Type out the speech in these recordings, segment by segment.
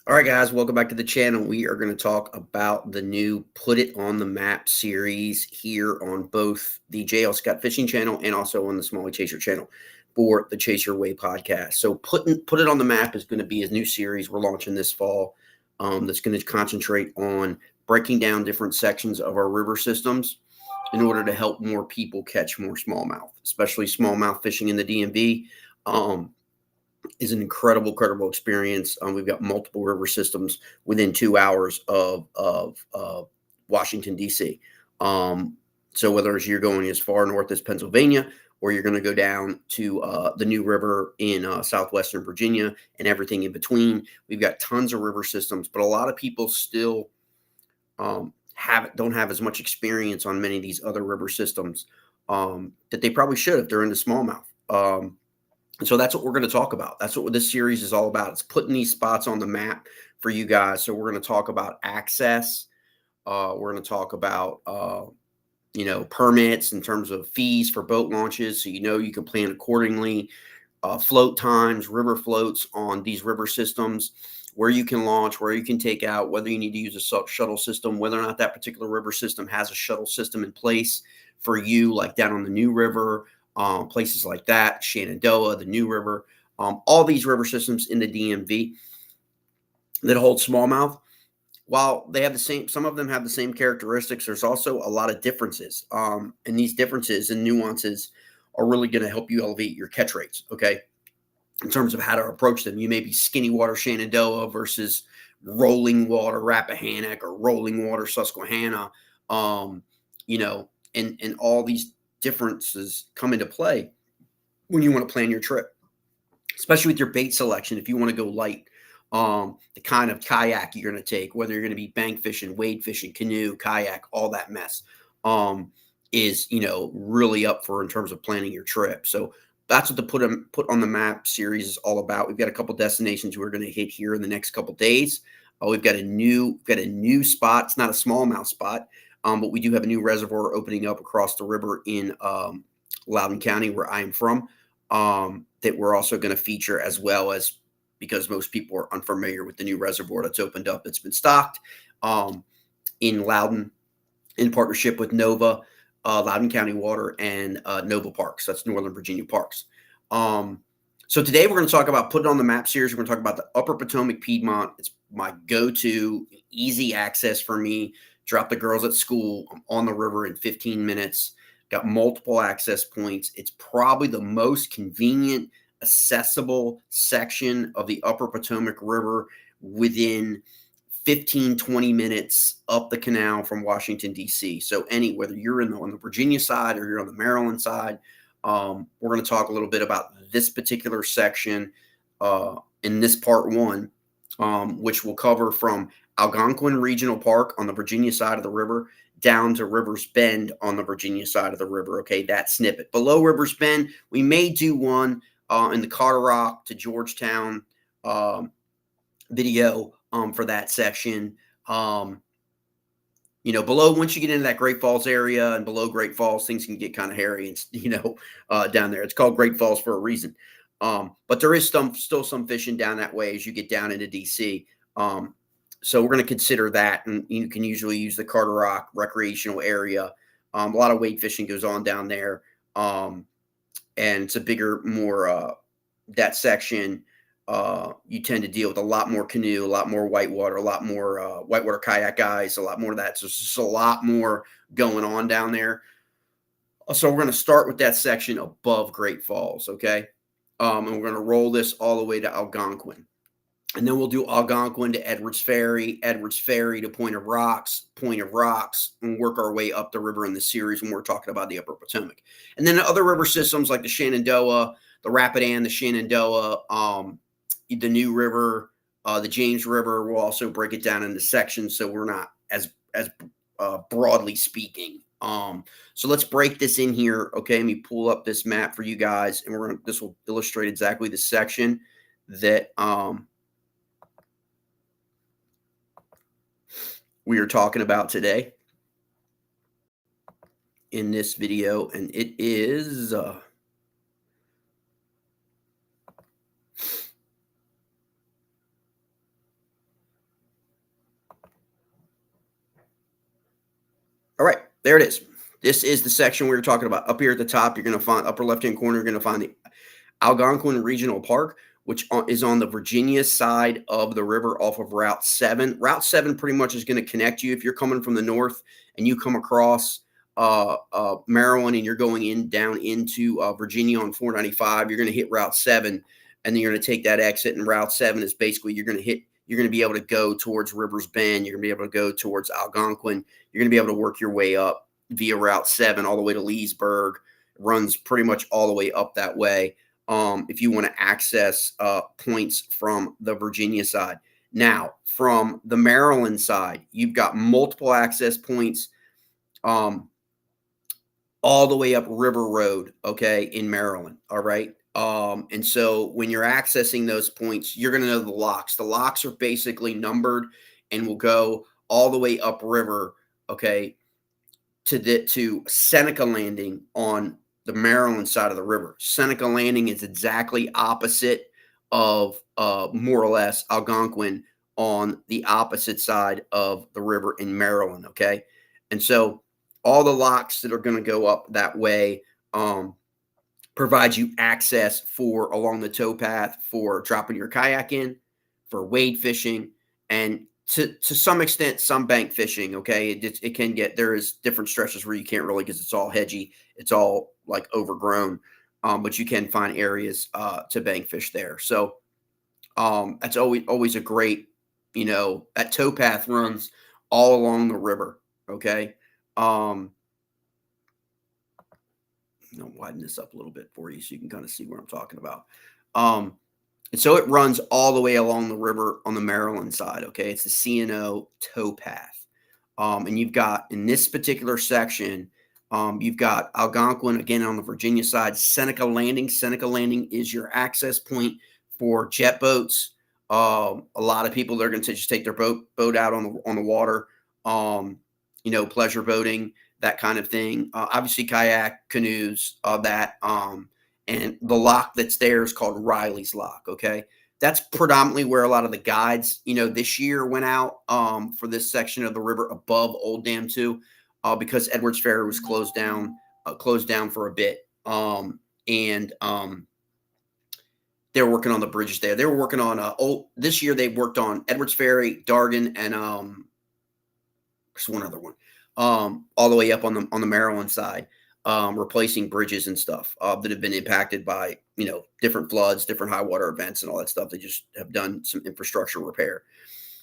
All right, guys, welcome back to the channel. We are going to talk about the new Put It on the Map series here on both the JL Scott Fishing channel and also on the Smallmouth Chaser channel for the Chase Your Way podcast. So Put It on the Map is going to be a new series we're launching this fall that's going to concentrate on breaking down different sections of our river systems in order to help more people catch more smallmouth, especially smallmouth fishing in the DMV. Is an incredible experience. We've got multiple river systems within 2 hours of Washington, D.C. So whether you're going as far north as Pennsylvania or you're going to go down to the New River in southwestern Virginia and everything in between, we've got tons of river systems, but a lot of people still don't have as much experience on many of these other river systems that they probably should if they're into smallmouth. And so that's what we're going to talk about. That's what this series is all about. It's putting these spots on the map for you guys. So we're going to talk about access. We're going to talk about, permits in terms of fees for boat launches. So, you can plan accordingly. Float times, river floats on these river systems, where you can launch, where you can take out, whether you need to use a shuttle system, whether or not that particular river system has a shuttle system in place for you, like down on the New River. Places like that, Shenandoah, the New River, all these river systems in the DMV that hold smallmouth, while they have the same, some of them have the same characteristics, there's also a lot of differences. And these differences and nuances are really going to help you elevate your catch rates, okay? In terms of how to approach them. You may be skinny water Shenandoah versus rolling water Rappahannock or rolling water Susquehanna, and all these differences come into play when you want to plan your trip, especially with your bait selection. If you want to go light, the kind of kayak you're going to take, whether you're going to be bank fishing, wade fishing, canoe, kayak, all that mess, is really up for in terms of planning your trip. So that's what the put on the map series is all about. We've got a couple destinations we're going to hit here in the next couple days. We've got a new spot. It's not a smallmouth spot. But we do have a new reservoir opening up across the river in Loudoun County, where I am from, that we're also going to feature, as well as, because most people are unfamiliar with the new reservoir that's opened up. It's been stocked in Loudoun in partnership with Nova, Loudoun County Water, and Nova Parks. That's Northern Virginia Parks. So today we're going to talk about Put It on the Map series. We're going to talk about the Upper Potomac Piedmont. It's my go-to, easy access for me. Drop the girls at school. I'm on the river in 15 minutes. Got multiple access points. It's probably the most convenient, accessible section of the Upper Potomac River within 15, 20 minutes up the canal from Washington, D.C. So whether you're on the Virginia side or you're on the Maryland side, we're going to talk a little bit about this particular section in this part one, which will cover from Algonquin Regional Park on the Virginia side of the river down to Riversbend on the Virginia side of the river. Okay, that snippet. Below Riversbend, we may do one in the Carter Rock to Georgetown video for that section. Below, once you get into that Great Falls area and below Great Falls, things can get kind of hairy and, down there. It's called Great Falls for a reason. But there is still some fishing down that way as you get down into DC. So we're going to consider that, and you can usually use the Carter Rock recreational area. A lot of wade fishing goes on down there, and it's a bigger, more that section. You tend to deal with a lot more canoe, a lot more whitewater, a lot more whitewater kayak guys, a lot more of that. So it's just a lot more going on down there. So we're going to start with that section above Great Falls, okay? And we're going to roll this all the way to Algonquin. And then we'll do Algonquin to Edwards Ferry to Point of Rocks, and work our way up the river in the series when we're talking about the Upper Potomac. And then the other river systems like the Shenandoah, the Rapidan, the Shenandoah, the New River, the James River, we'll also break it down into sections so we're not as broadly speaking. So let's break this in here, okay? Let me pull up this map for you guys, and this will illustrate exactly the section that we are talking about today in this video, and it is there it is. This is the section we were talking about. Up here at the top, you're going to find upper left-hand corner, you're going to find the Algonquin Regional Park, which is on the Virginia side of the river off of Route 7. Route 7 pretty much is going to connect you if you're coming from the north and you come across Maryland and you're going down into Virginia on 495. You're going to hit Route 7, and then you're going to take that exit. And Route 7 is basically you're going to be able to go towards Riversbend. You're going to be able to go towards Algonquin. You're going to be able to work your way up via Route 7 all the way to Leesburg. It runs pretty much all the way up that way. If you want to access points from the Virginia side. Now, from the Maryland side, you've got multiple access points all the way up River Road, okay, in Maryland, all right? And so when you're accessing those points, you're going to know the locks. The locks are basically numbered and will go all the way upriver, okay, to Seneca Landing on the Maryland side of the river. Seneca Landing is exactly opposite of more or less Algonquin on the opposite side of the river in Maryland, okay? And so all the locks that are going to go up that way provide you access for along the towpath for dropping your kayak in, for wade fishing, and to some extent, some bank fishing, okay? It can get, there is different stretches where you can't really because it's all hedgy. It's all like overgrown, but you can find areas to bank fish there. So that's always a great, that towpath runs all along the river, okay? I'll widen this up a little bit for you so you can kind of see what I'm talking about. And so it runs all the way along the river on the Maryland side, okay? It's the C&O towpath. And you've got, in this particular section, you've got Algonquin, again, on the Virginia side, Seneca Landing. Seneca Landing is your access point for jet boats. A lot of people, they're going to just take their boat out on the water, pleasure boating, that kind of thing. Obviously, kayak, canoes, and the lock that's there is called Riley's Lock, okay? That's predominantly where a lot of the guides, this year went out for this section of the river above Old Dam 2 because Edwards Ferry was closed down for a bit. They were working on the bridges there. They were working on this year they worked on Edwards Ferry, Dargan, and there's one other one. All the way up on the Maryland side, replacing bridges and stuff that have been impacted by, different floods, different high water events and all that stuff. They just have done some infrastructure repair.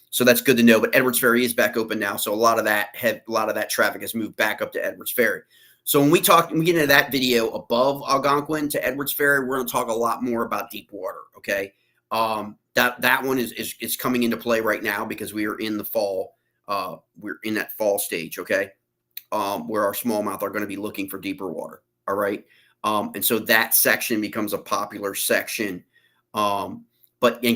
So that's good to know. But Edwards Ferry is back open now. So a lot of that traffic has moved back up to Edwards Ferry. So when we get into that video above Algonquin to Edwards Ferry, we're going to talk a lot more about deep water. Okay. That one is coming into play right now because we are in the fall. We're in that fall stage, okay, where our smallmouth are going to be looking for deeper water, all right? And so that section becomes a popular section. And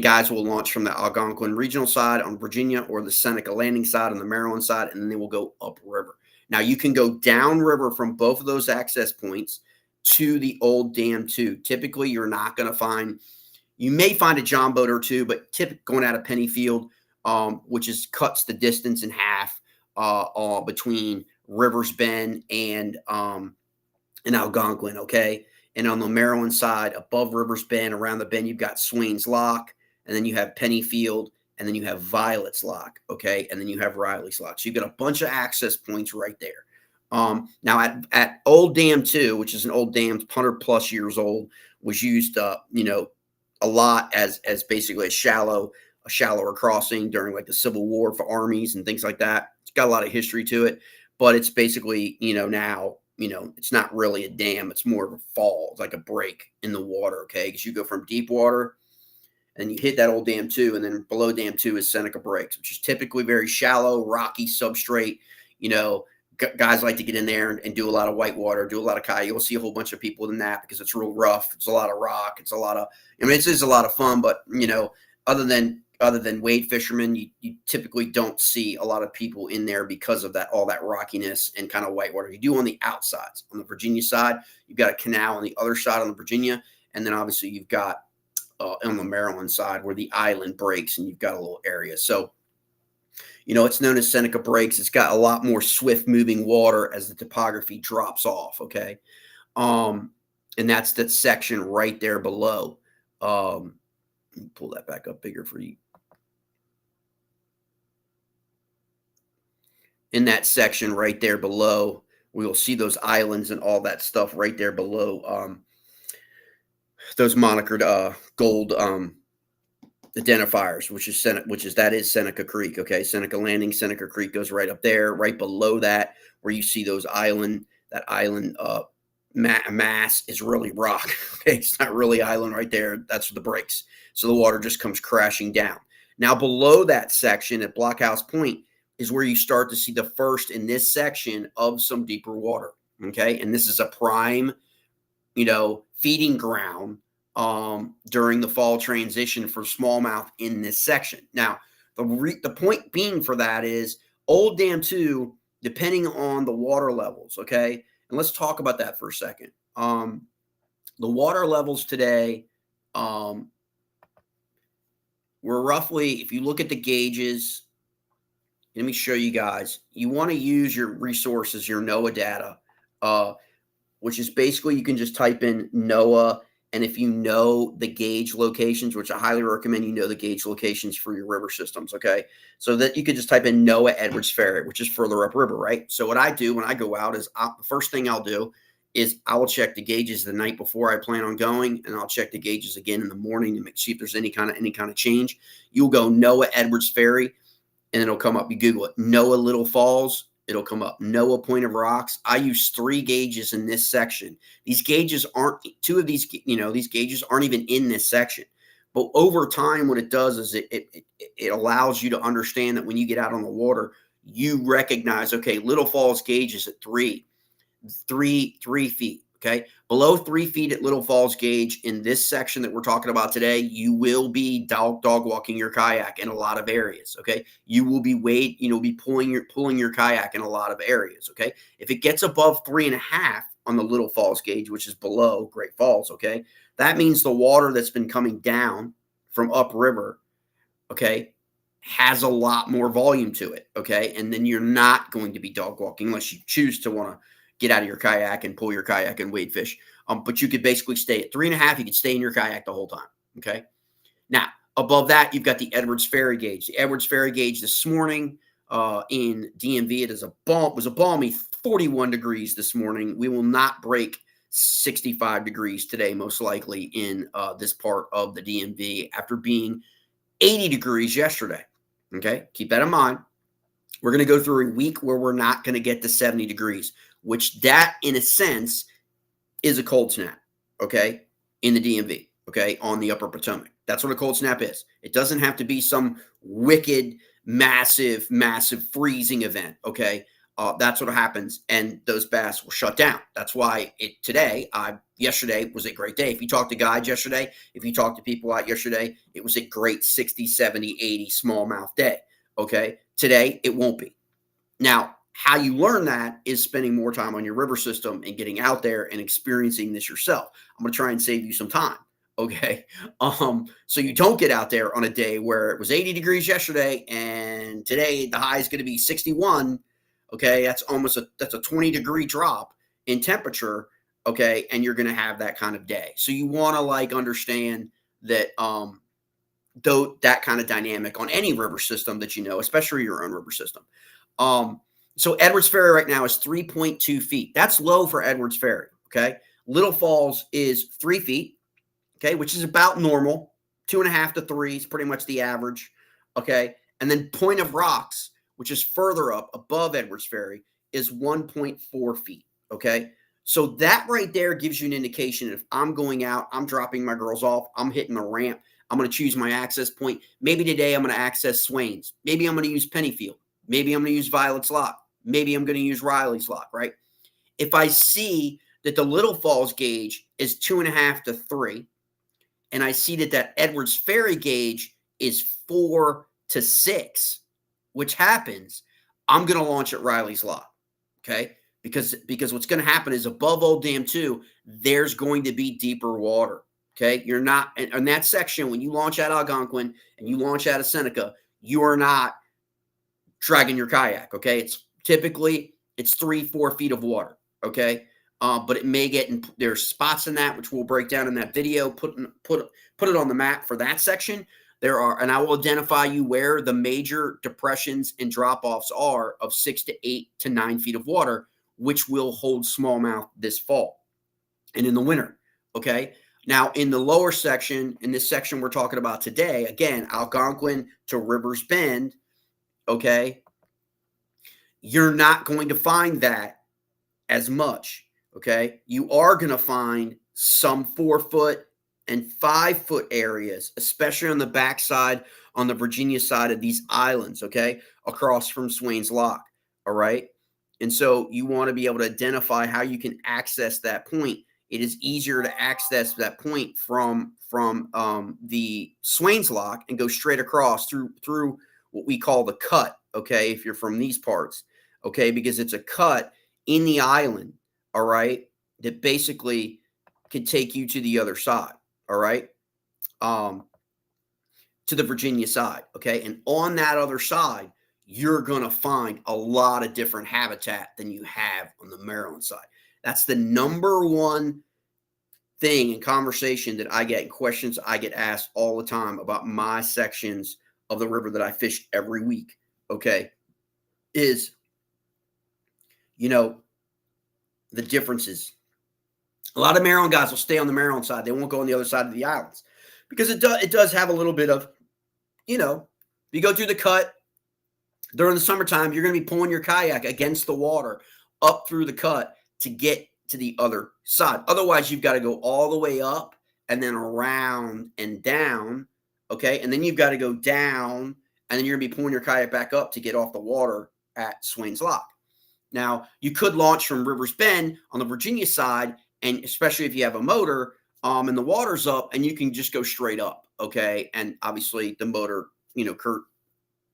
guys will launch from the Algonquin regional side on Virginia or the Seneca Landing side on the Maryland side, and then they will go upriver. Now, you can go downriver from both of those access points to the Old Dam 2. Typically, you're not going to you may find a John boat or two, but typically going out of Pennyfield, which cuts the distance in half between Riversbend and Algonquin, okay? And on the Maryland side, above Riversbend, around the bend, you've got Swain's Lock, and then you have Pennyfield, and then you have Violet's Lock, okay? And then you have Riley's Lock. So you've got a bunch of access points right there. Now, at Old Dam 2, which is an old dam, 100-plus years old, was used, a lot as basically a shallower crossing during like the Civil War for armies and things like that. It's got a lot of history to it, but it's basically, now, it's not really a dam. It's more of a fall. It's like a break in the water, okay? Because you go from deep water and you hit that Old Dam 2, and then below Dam 2 is Seneca Breaks, which is typically very shallow, rocky substrate. Guys like to get in there and do a lot of whitewater, do a lot of kayak. You'll see a whole bunch of people in that because it's real rough. It's a lot of rock. It's a lot of, it is a lot of fun, but, other than wade fishermen, you typically don't see a lot of people in there because of all that rockiness and kind of whitewater. You do on the outsides. On the Virginia side, you've got a canal on the other side on the Virginia, and then obviously you've got on the Maryland side where the island breaks and you've got a little area. So It's known as Seneca Breaks. It's got a lot more swift moving water as the topography drops off. Okay. Um, and that's that section right there below. Let me pull that back up bigger for you. In that section right there below, we'll see those islands and all that stuff right there below. Those monikered gold identifiers, that is Seneca Creek. Okay, Seneca Landing, Seneca Creek goes right up there. Right below that, where you see that island mass is really rock. Okay, it's not really island right there. That's the breaks. So the water just comes crashing down. Now below that section at Blockhouse Point is where you start to see the first in this section of some deeper water. Okay, and this is a prime, feeding ground during the fall transition for smallmouth in this section. Now, the point being for that is Old Dam 2, depending on the water levels, okay? And let's talk about that for a second. The water levels today, we're roughly, if you look at the gauges, let me show you guys. You want to use your resources, your NOAA data, which is basically you can just type in NOAA. And if you know the gauge locations, which I highly recommend you know the gauge locations for your river systems, okay? So that you could just type in NOAA Edwards Ferry, which is further upriver, right? So what I do when I go out is the first thing I'll do is I will check the gauges the night before I plan on going, and I'll check the gauges again in the morning to see if there's any kind of change. You'll go NOAA Edwards Ferry, and it'll come up. You Google it, NOAA Little Falls. It'll come up. NOAA Point of Rocks. I use 3 gauges in this section. These gauges aren't, 2 of these, these gauges aren't even in this section. But over time, what it does is it allows you to understand that when you get out on the water, you recognize, okay, Little Falls gauge is at 3 feet. Okay. Below 3 feet at Little Falls gauge in this section that we're talking about today, you will be dog walking your kayak in a lot of areas. Okay. You will be pulling your kayak in a lot of areas. Okay. If it gets above 3.5 on the Little Falls gauge, which is below Great Falls, okay, that means the water that's been coming down from upriver, okay, has a lot more volume to it. Okay. And then you're not going to be dog walking unless you choose to want to get out of your kayak and pull your kayak and wade fish. But you could basically stay at 3.5. You could stay in your kayak the whole time. Okay. Now, above that, you've got the Edwards Ferry gauge. The Edwards Ferry gauge this morning in DMV, it was a balmy 41 degrees this morning. We will not break 65 degrees today, most likely in this part of the DMV after being 80 degrees yesterday. Okay. Keep that in mind. We're going to go through a week where we're not going to get to 70 degrees, which that, in a sense, is a cold snap, okay, in the DMV, okay, on the upper Potomac. That's what a cold snap is. It doesn't have to be some wicked, massive freezing event, okay? That's what happens, and those bass will shut down. That's why yesterday was a great day. If you talk to guides yesterday, if you talk to people out yesterday, it was a great 60, 70, 80 smallmouth day, okay? Today, it won't be. Now, how you learn that is spending more time on your river system and getting out there and experiencing this yourself. I'm going to try and save you some time. Okay. So you don't get out there on a day where it was 80 degrees yesterday and today the high is going to be 61. Okay. That's a 20-degree drop in temperature. Okay. And you're going to have that kind of day. So you want to understand that, that kind of dynamic on any river system that especially your own river system. So Edwards Ferry right now is 3.2 feet. That's low for Edwards Ferry, okay? Little Falls is 3 feet, okay, which is about normal. 2.5 to 3 is pretty much the average, okay? And then Point of Rocks, which is further up above Edwards Ferry, is 1.4 feet, okay? So that right there gives you an indication if I'm going out, I'm dropping my girls off, I'm hitting the ramp, I'm going to choose my access point. Maybe today I'm going to access Swains. Maybe I'm going to use Pennyfield. Maybe I'm going to use Violet's Lock. Maybe I'm going to use Riley's Lock, right? If I see that the Little Falls gauge is 2.5 to 3, and I see that Edwards Ferry gauge is 4 to 6, which happens, I'm going to launch at Riley's Lock, okay? Because what's going to happen is above Old Dam 2, there's going to be deeper water, okay? You're not, in that section, when you launch out of Algonquin and you launch out of Seneca, you are not dragging your kayak. Okay. It's typically 3-4 feet of water. Okay. But it may get in, there's spots in that, which we'll break down in that video, put it on the map for that section. There are, and I will identify you where the major depressions and drop-offs are of 6 to 8 to 9 feet of water, which will hold smallmouth this fall and in the winter. Okay. Now, in the lower section, in this section we're talking about today, again, Algonquin to Riversbend, okay, you're not going to find that as much. Okay. You are going to find some 4-foot and 5-foot areas, especially on the backside, on the Virginia side of these islands, okay, across from Swains Lock. All right. And so you want to be able to identify how you can access that point. It is easier to access that point from the Swains Lock and go straight across through what we call the cut, okay, if you're from these parts, okay, because it's a cut in the island, all right, that basically can take you to the other side, all right, to the Virginia side, okay, and on that other side, you're going to find a lot of different habitat than you have on the Maryland side. That's the number one thing in conversation that I get, and questions I get asked all the time about my sections of the river that I fish every week, okay, is, the differences. A lot of Maryland guys will stay on the Maryland side. They won't go on the other side of the islands because it does have a little bit of, you go through the cut during the summertime, you're going to be pulling your kayak against the water up through the cut to get to the other side. Otherwise, you've got to go all the way up and then around and down, okay? And then you've got to go down, and then you're going to be pulling your kayak back up to get off the water at Swains Lock. Now, you could launch from Riversbend on the Virginia side, and especially if you have a motor, and the water's up, and you can just go straight up, okay? And obviously, the motor, Kurt,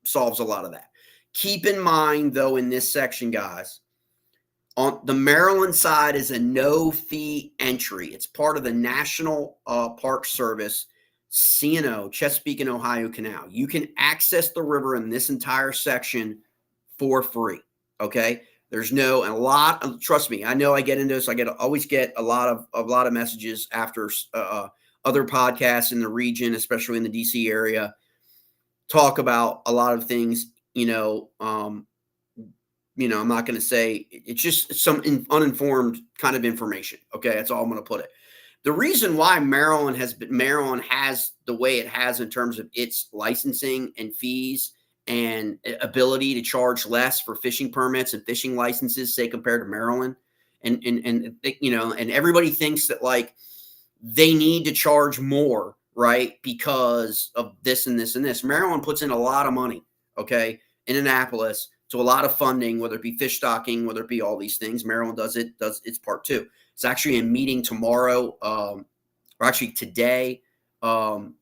solves a lot of that. Keep in mind, though, in this section, guys, on the Maryland side is a no-fee entry. It's part of the National Park Service CNO, Chesapeake and Ohio Canal. You can access the river in this entire section for free, okay? There's trust me, I know I get into this. Always get a lot of messages after other podcasts in the region, especially in the DC area, talk about a lot of things, I'm not going to say, it's just some uninformed kind of information. Okay. That's all I'm going to put it. The reason why Maryland has the way it has in terms of its licensing and fees and ability to charge less for fishing permits and fishing licenses, say, compared to Maryland. And everybody thinks that like they need to charge more, right? Because of this and this and this. Maryland puts in a lot of money, okay, in Annapolis, to a lot of funding, whether it be fish stocking, whether it be all these things. Maryland does its part too. It's actually a meeting tomorrow, or actually today, going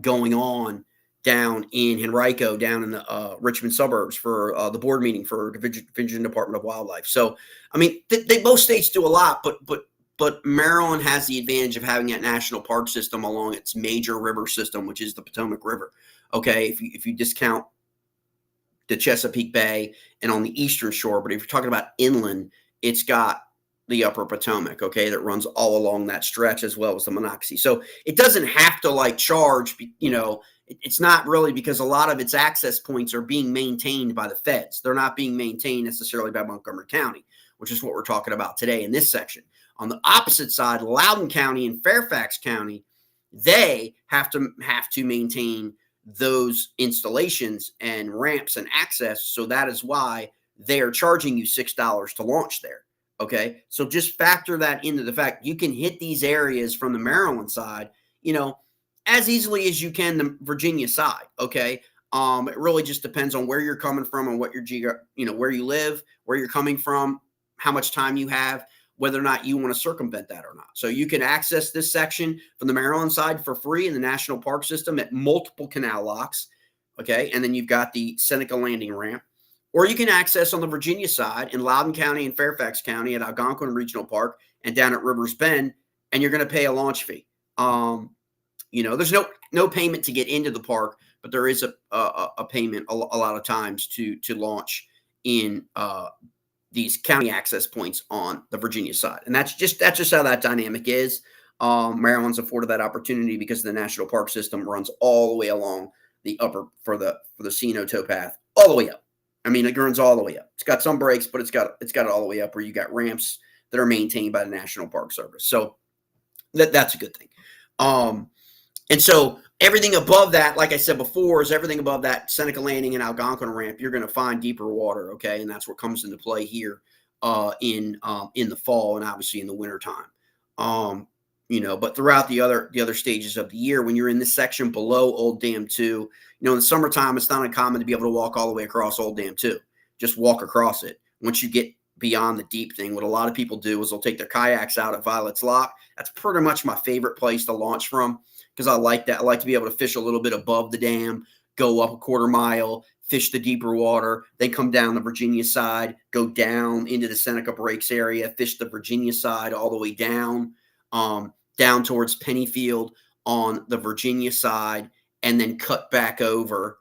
on down in Henrico, down in the Richmond suburbs for the board meeting for Virginia Department of Wildlife. So, I mean, both states do a lot, but Maryland has the advantage of having that national park system along its major river system, which is the Potomac River. Okay, if you discount the Chesapeake Bay and on the eastern shore, but if you're talking about inland, it's got the upper Potomac, okay, that runs all along that stretch, as well as the Monocacy. So it doesn't have to like charge, it's not really, because a lot of its access points are being maintained by the feds. They're not being maintained necessarily by Montgomery County, which is what we're talking about today in this section. On the opposite side, Loudoun County and Fairfax County, they have to maintain those installations and ramps and access. So that is why they are charging you $6 to launch there. Okay. So just factor that into the fact you can hit these areas from the Maryland side, as easily as you can the Virginia side. Okay. It really just depends on where you're coming from and what your where you live, where you're coming from, how much time you have, whether or not you want to circumvent that or not. So you can access this section from the Maryland side for free in the National Park System at multiple canal locks. Okay. And then you've got the Seneca Landing ramp. Or you can access on the Virginia side in Loudoun County and Fairfax County at Algonquin Regional Park and down at Riversbend, and you're going to pay a launch fee. There's no no payment to get into the park, but there is a payment a lot of times to launch in these county access points on the Virginia side. And that's just how that dynamic is. Maryland's afforded that opportunity because the national park system runs all the way along the upper for the C&O towpath all the way up. I mean, it runs all the way up. It's got some breaks, but it's got it all the way up where you got ramps that are maintained by the National Park Service. So that's a good thing. And so everything above that, like I said before, is everything above that Seneca Landing and Algonquin ramp, you're going to find deeper water, okay? And that's what comes into play here in the fall and obviously in the wintertime. But throughout the other stages of the year, when you're in this section below Old Dam 2, in the summertime, it's not uncommon to be able to walk all the way across Old Dam 2. Just walk across it. Once you get beyond the deep thing, what a lot of people do is they'll take their kayaks out at Violet's Lock. That's pretty much my favorite place to launch from because I like that. I like to be able to fish a little bit above the dam, go up a quarter mile, fish the deeper water, then come down the Virginia side, go down into the Seneca Breaks area, fish the Virginia side all the way down, down towards Pennyfield on the Virginia side, and then cut back over.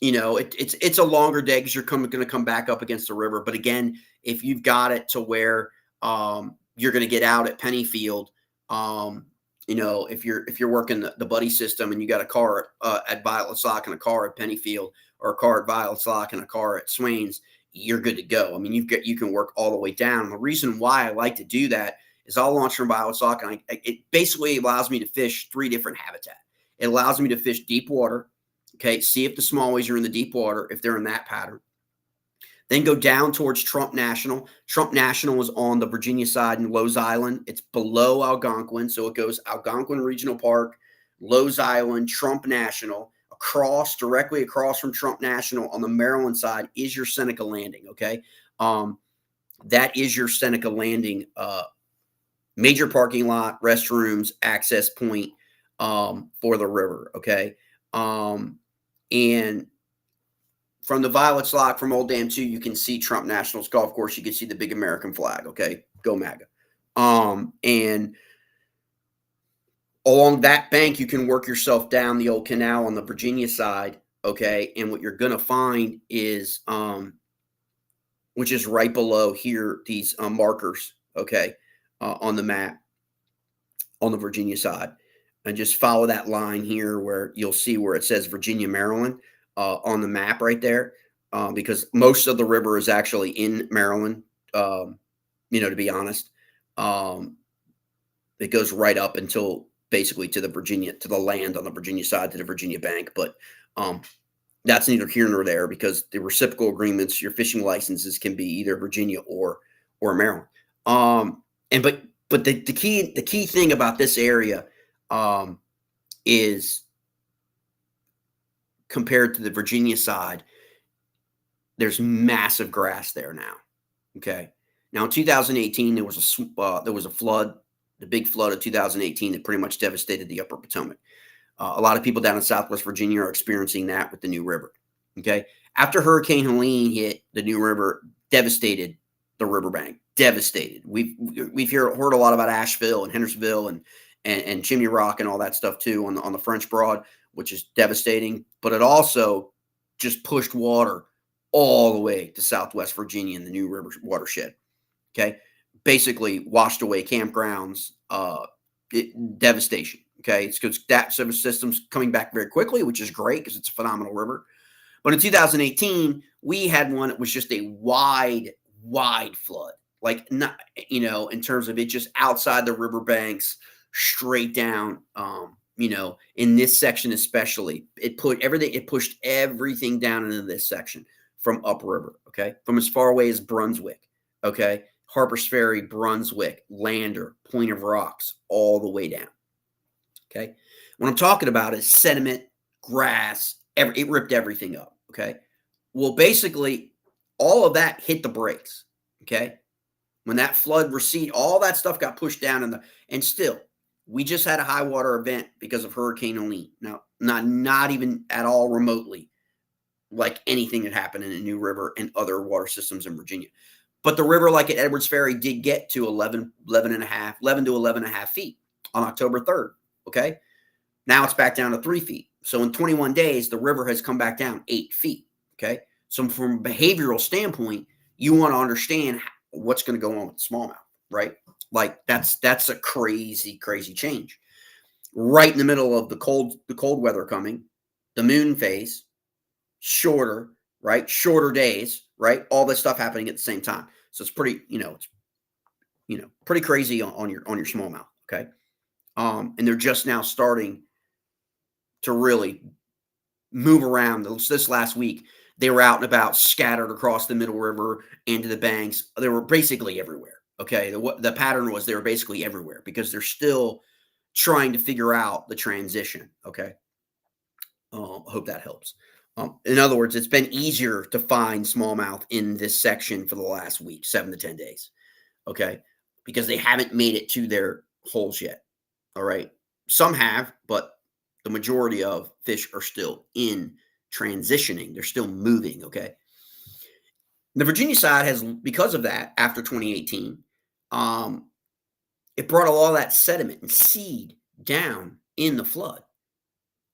It's a longer day because you're going to come back up against the river. But again, if you've got it to where you're going to get out at Pennyfield, if you're working the buddy system and you got a car at Violet's Lock and a car at Pennyfield, or a car at Violet's Lock and a car at Swains, you're good to go. I mean, you can work all the way down. The reason why I like to do that is I'll launch from Violet's Lock, and it basically allows me to fish 3 different habitat. It allows me to fish deep water. Okay, see if the smallways are in the deep water, if they're in that pattern. Then go down towards Trump National. Trump National is on the Virginia side in Lowe's Island. It's below Algonquin, so it goes Algonquin Regional Park, Lowe's Island, Trump National. Directly across from Trump National on the Maryland side is your Seneca Landing, okay? That is your Seneca Landing major parking lot, restrooms, access point for the river, okay? And from the Violet's Lock, from Old Dam 2, you can see Trump National's golf course. You can see the big American flag, okay? Go MAGA. And along that bank, you can work yourself down the old canal on the Virginia side, okay? And what you're going to find is, which is right below here, these markers, okay, on the map on the Virginia side. And just follow that line here where you'll see where it says Virginia, Maryland on the map right there, because most of the river is actually in Maryland, to be honest. It goes right up until basically to the land on the Virginia side, to the Virginia bank. But that's neither here nor there because the reciprocal agreements, your fishing licenses can be either Virginia or Maryland. But the key thing about this area is compared to the Virginia side, there's massive grass there now. Okay. Now in 2018, there was a flood, the big flood of 2018 that pretty much devastated the upper Potomac. A lot of people down in Southwest Virginia are experiencing that with the New River. Okay. After Hurricane Helene hit, the New River devastated the riverbank. Devastated. We've heard a lot about Asheville and Hendersonville and Chimney Rock and all that stuff too on the French Broad, which is devastating. But it also just pushed water all the way to Southwest Virginia in the New River watershed. Okay, basically washed away campgrounds. Devastation. Okay, it's because that service system's coming back very quickly, which is great because it's a phenomenal river. But in 2018, we had one that was just a wide flood. Like, not, in terms of it just outside the riverbanks, straight down, in this section especially, it pushed everything down into this section from upriver, okay? From as far away as Brunswick, okay? Harper's Ferry, Brunswick, Lander, Point of Rocks, all the way down, okay? What I'm talking about is sediment, grass, it ripped everything up, okay? Well, basically, all of that hit the brakes, okay? When that flood receded, all that stuff got pushed down and still, we just had a high water event because of Hurricane Helene. Now, not even at all remotely like anything that happened in the New River and other water systems in Virginia. But the river, like at Edwards Ferry, did get to 11 to 11 and a half feet on October 3rd, okay? Now it's back down to 3 feet. So in 21 days, the river has come back down 8 feet. Okay. So from a behavioral standpoint, you want to understand what's going to go on with the smallmouth, right? Like that's a crazy, crazy change. Right in the middle of the cold weather coming, the moon phase, shorter, right? Shorter days, right? All this stuff happening at the same time. So it's pretty, pretty crazy on your smallmouth. Okay. And they're just now starting to really move around. This last week, they were out and about, scattered across the middle river into the banks. They were basically everywhere. Okay. The pattern was they were basically everywhere because they're still trying to figure out the transition. Okay. Hope that helps. In other words, it's been easier to find smallmouth in this section for the last week, 7 to 10 days. Okay. Because they haven't made it to their holes yet. All right. Some have, but the majority of fish are still in transitioning. They're still moving. Okay. The Virginia side has, because of that, after 2018, it brought all that sediment and seed down in the flood.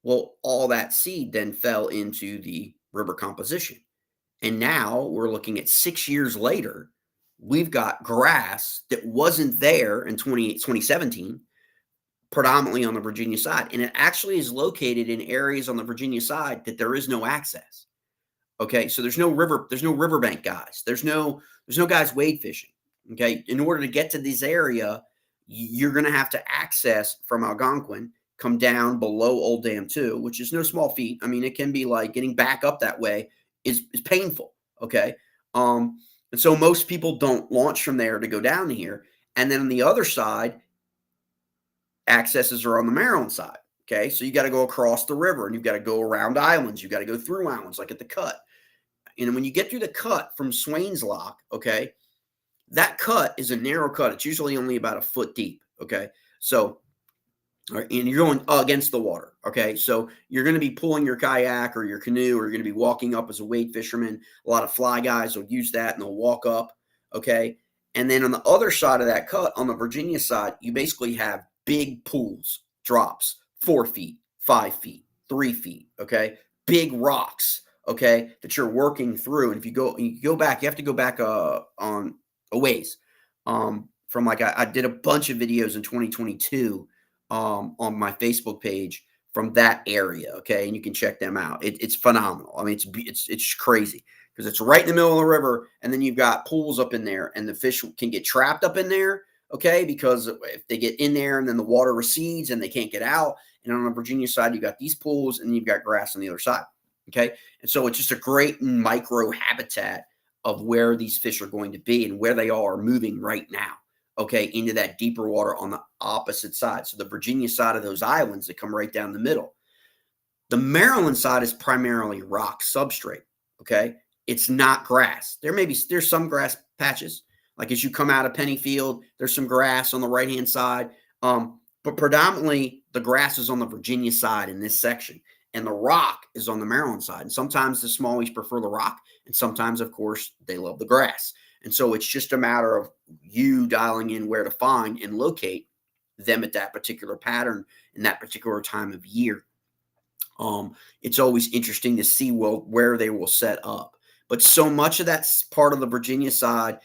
Well, all that seed then fell into the river composition. And now we're looking at 6 years later, we've got grass that wasn't there in 2017, predominantly on the Virginia side. And it actually is located in areas on the Virginia side that there is no access. Okay. So there's no riverbank guys. There's no guys wade fishing. Okay. In order to get to this area, you're going to have to access from Algonquin, come down below Old Dam 2, which is no small feat. I mean, it can be like getting back up that way is painful. Okay. And so most people don't launch from there to go down to here. And then on the other side, accesses are on the Maryland side. Okay. So you got to go across the river and you've got to go around islands. You got to go through islands, like at the cut. And when you get through the cut from Swain's Lock, okay, that cut is a narrow cut. It's usually only about a foot deep. Okay. So, and you're going against the water. Okay. So you're going to be pulling your kayak or your canoe, or you're going to be walking up as a wade fisherman. A lot of fly guys will use that and they'll walk up. Okay. And then on the other side of that cut, on the Virginia side, you basically have big pools, drops, 4 feet, 5 feet, 3 feet. Okay. Big rocks. Okay. That you're working through. And if you go back, you have to go back on a ways. From like, I did a bunch of videos in 2022 on my Facebook page from that area. Okay. And you can check them out. It's phenomenal. I mean, it's crazy because it's right in the middle of the river. And then you've got pools up in there and the fish can get trapped up in there. Okay. Because if they get in there and then the water recedes and they can't get out. And on the Virginia side, you got these pools and you've got grass on the other side. Okay. And so it's just a great micro habitat of where these fish are going to be and where they are moving right now. Okay, into that deeper water on the opposite side. So the Virginia side of those islands that come right down the middle. The Maryland side is primarily rock substrate. Okay, it's not grass. There's some grass patches. Like as you come out of Pennyfield, there's some grass on the right-hand side. But predominantly the grass is on the Virginia side in this section. And the rock is on the Maryland side. And sometimes the smallies prefer the rock. And sometimes, of course, they love the grass. And so it's just a matter of you dialing in where to find and locate them at that particular pattern in that particular time of year. It's always interesting to see where they will set up. But so much of that's part of the Virginia side.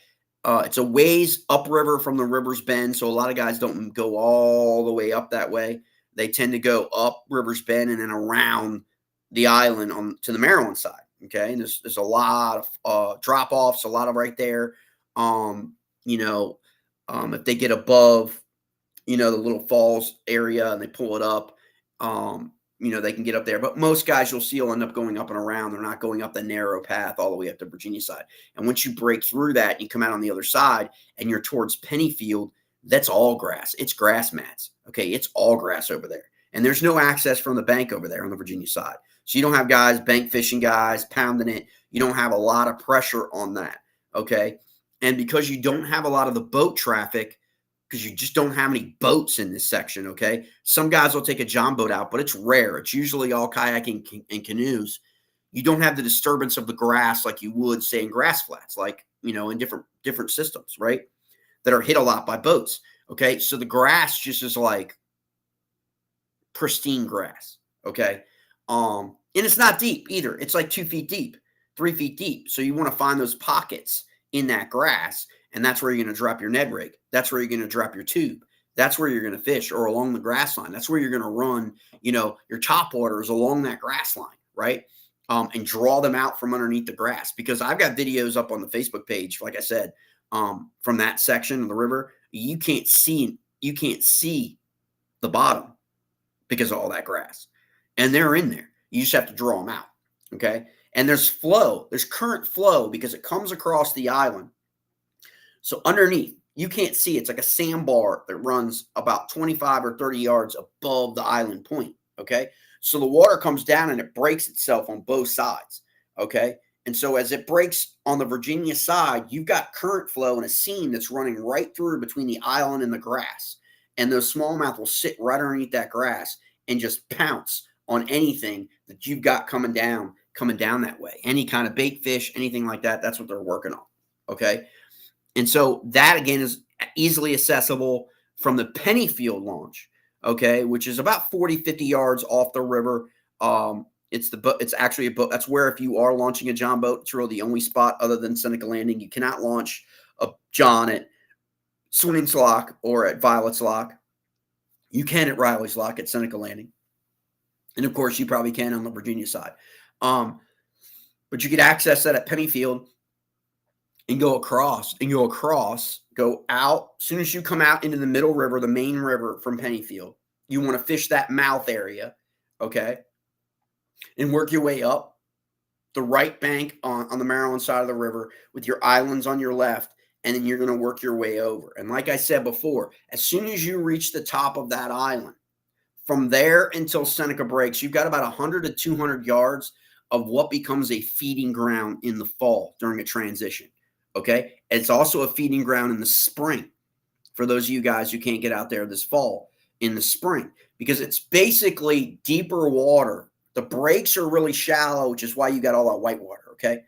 It's a ways upriver from the Riversbend. So a lot of guys don't go all the way up that way. They tend to go up Riversbend and then around the island to the Maryland side. Okay. And there's a lot of drop offs, a lot of right there. If they get above, the little falls area and they pull it up, they can get up there. But most guys you'll see will end up going up and around. They're not going up the narrow path all the way up to Virginia side. And once you break through that, you come out on the other side and you're towards Pennyfield, that's all grass. It's grass mats. Okay. It's all grass over there. And there's no access from the bank over there on the Virginia side. So you don't have guys, bank fishing guys, pounding it. You don't have a lot of pressure on that. Okay. And because you don't have a lot of the boat traffic, because you just don't have any boats in this section. Okay. Some guys will take a John boat out, but it's rare. It's usually all kayaking and canoes. You don't have the disturbance of the grass like you would, say, in grass flats, like, in different systems, right, that are hit a lot by boats. Okay. So the grass just is like pristine grass. Okay. And it's not deep either. It's like 2 feet deep, 3 feet deep. So you want to find those pockets in that grass, and that's where you're going to drop your Ned rig. That's where you're going to drop your tube. That's where you're going to fish, or along the grass line. That's where you're going to run, your topwaters along that grass line, right? And draw them out from underneath the grass, because I've got videos up on the Facebook page, like I said, from that section of the river. You can't see the bottom because of all that grass, and they're in there. You just have to draw them out. Okay. And there's current flow because it comes across the island. So underneath, you can't see. It's like a sandbar that runs about 25 or 30 yards above the island point. Okay. So the water comes down and it breaks itself on both sides. Okay. And so as it breaks on the Virginia side, you've got current flow and a seam that's running right through between the island and the grass. And those smallmouth will sit right underneath that grass and just pounce on anything that you've got coming down that way. Any kind of bait fish, anything like that, that's what they're working on. Okay. And so that, again, is easily accessible from the Pennyfield launch, okay, which is about 40, 50 yards off the river. It's actually a boat. That's where, if you are launching a John boat, it's really the only spot other than Seneca Landing. You cannot launch a John at Swimming's Lock or at Violet's Lock. You can at Riley's Lock at Seneca Landing. And, of course, you probably can on the Virginia side. But you could access that at Pennyfield and go out. As soon as you come out into the middle river, the main river from Pennyfield, you want to fish that mouth area, okay, and work your way up the right bank on the Maryland side of the river with your islands on your left, and then you're going to work your way over. And like I said before, as soon as you reach the top of that island, from there until Seneca breaks, you've got about 100 to 200 yards of what becomes a feeding ground in the fall during a transition. Okay. It's also a feeding ground in the spring for those of you guys who can't get out there this fall in the spring, because it's basically deeper water. The breaks are really shallow, which is why you got all that white water. Okay.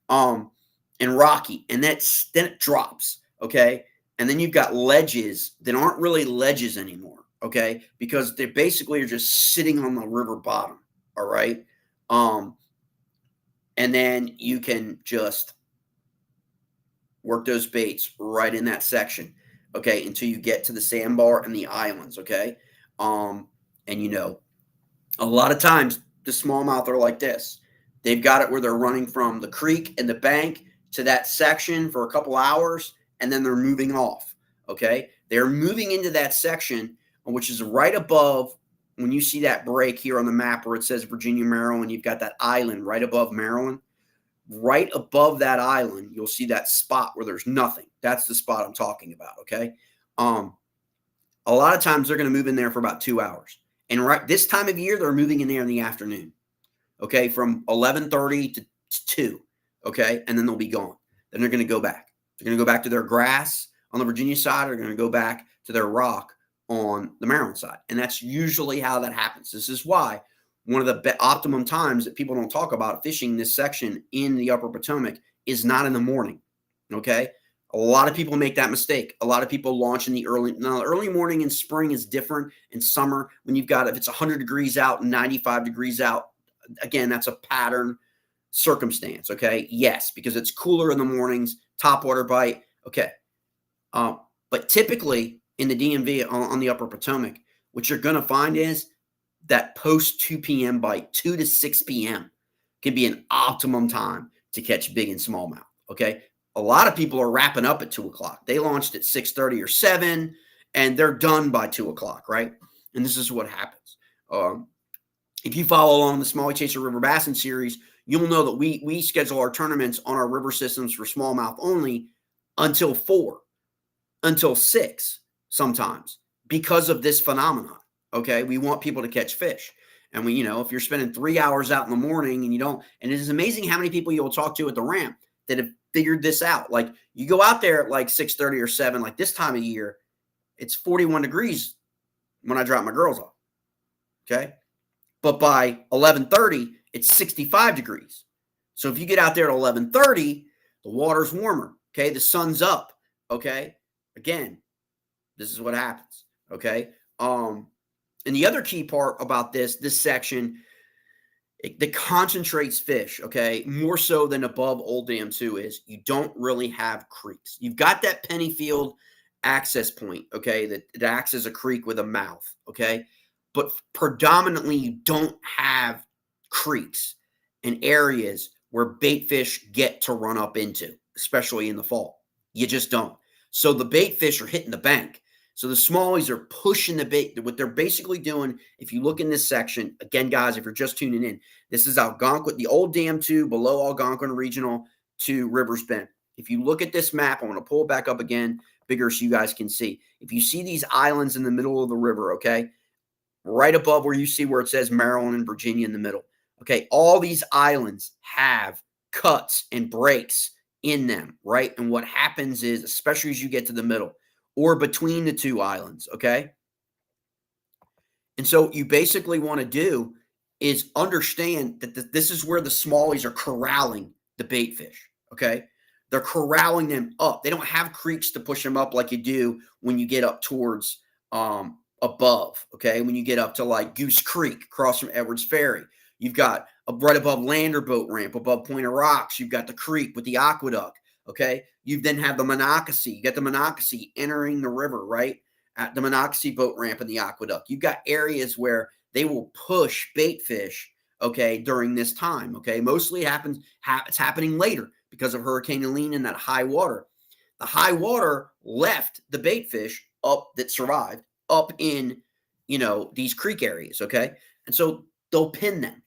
And rocky. And then it drops. Okay. And then you've got ledges that aren't really ledges anymore. Okay. Because they basically are just sitting on the river bottom. All right. And then you can just work those baits right in that section, okay, until you get to the sandbar and the islands, okay? And, a lot of times the smallmouth are like this. They've got it where they're running from the creek and the bank to that section for a couple hours, and then they're moving off, okay? They're moving into that section, which is right above, when you see that break here on the map where it says Virginia, Maryland, you've got that island right above Maryland. Right above that island, you'll see that spot where there's nothing. That's the spot I'm talking about, okay? A lot of times they're going to move in there for about 2 hours. And right this time of year, they're moving in there in the afternoon, okay, from 11:30 to 2, okay? And then they'll be gone. Then they're going to go back. They're going to go back to their grass on the Virginia side. They're going to go back to their rock on the Maryland side. And that's usually how that happens. This is why one of the optimum times that people don't talk about fishing this section in the Upper Potomac is not in the morning, okay? A lot of people make that mistake. A lot of people launch in the early morning in spring is different. In summer, when you've got, if it's 100 degrees out and 95 degrees out, again, that's a pattern circumstance, okay? Yes, because it's cooler in the mornings, topwater bite, okay. But typically in the DMV on the Upper Potomac, what you're going to find is that post 2 p.m. bite, 2 to 6 p.m. can be an optimum time to catch big and smallmouth, okay? A lot of people are wrapping up at 2 o'clock. They launched at 6:30 or 7, and they're done by 2 o'clock, right? And this is what happens. If you follow along the Smalley Chaser River Bassin series, you'll know that we schedule our tournaments on our river systems for smallmouth only until 4, until 6 sometimes, because of this phenomenon. Okay, we want people to catch fish. And if you're spending 3 hours out in the morning and and it is amazing how many people you'll talk to at the ramp that have figured this out. Like, you go out there at like 6:30 or 7, like this time of year, it's 41 degrees when I drop my girls off. Okay. But by 11:30, it's 65 degrees. So if you get out there at 11:30, the water's warmer. Okay. The sun's up. Okay. Again, this is what happens. Okay. And the other key part about this section, that concentrates fish, okay, more so than above Old Dam 2 is you don't really have creeks. You've got that Pennyfield access point, okay, that acts as a creek with a mouth, okay, but predominantly you don't have creeks and areas where bait fish get to run up into, especially in the fall. You just don't. So the bait fish are hitting the bank. So the smallies are pushing the bait. What they're basically doing, if you look in this section, again, guys, if you're just tuning in, this is Algonquin, the Old Dam 2 below Algonquin Regional to Riversbend. If you look at this map, I'm going to pull it back up again, bigger so you guys can see. If you see these islands in the middle of the river, okay, right above where you see where it says Maryland and Virginia in the middle, okay, all these islands have cuts and breaks in them, right? And what happens is, especially as you get to the middle or between the two islands, okay? And so what you basically want to do is understand that this is where the smallies are corralling the bait fish, okay? They're corralling them up. They don't have creeks to push them up like you do when you get up towards above, okay? When you get up to like Goose Creek across from Edwards Ferry. You've got right above Lander Boat Ramp, above Point of Rocks, you've got the creek with the aqueduct, okay? You then have the Monocacy. You got the Monocacy entering the river, right? At the Monocacy Boat Ramp and the aqueduct. You've got areas where they will push bait fish, okay, during this time, okay? Mostly it's happening later because of Hurricane Helene and that high water. The high water left the bait fish that survived up in, these creek areas, okay? And so they'll pin them.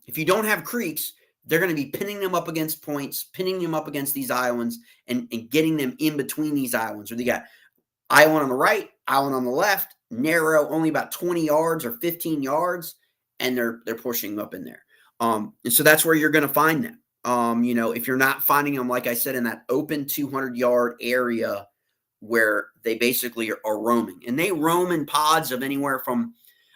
If you don't have creeks, they're going to be pinning them up against points, pinning them up against these islands, and getting them in between these islands. Or they got island on the right, island on the left, narrow, only about 20 yards or 15 yards, and they're pushing up in there. And so that's where you're going to find them. If you're not finding them, like I said, in that open 200-yard area where they basically are roaming. And they roam in pods of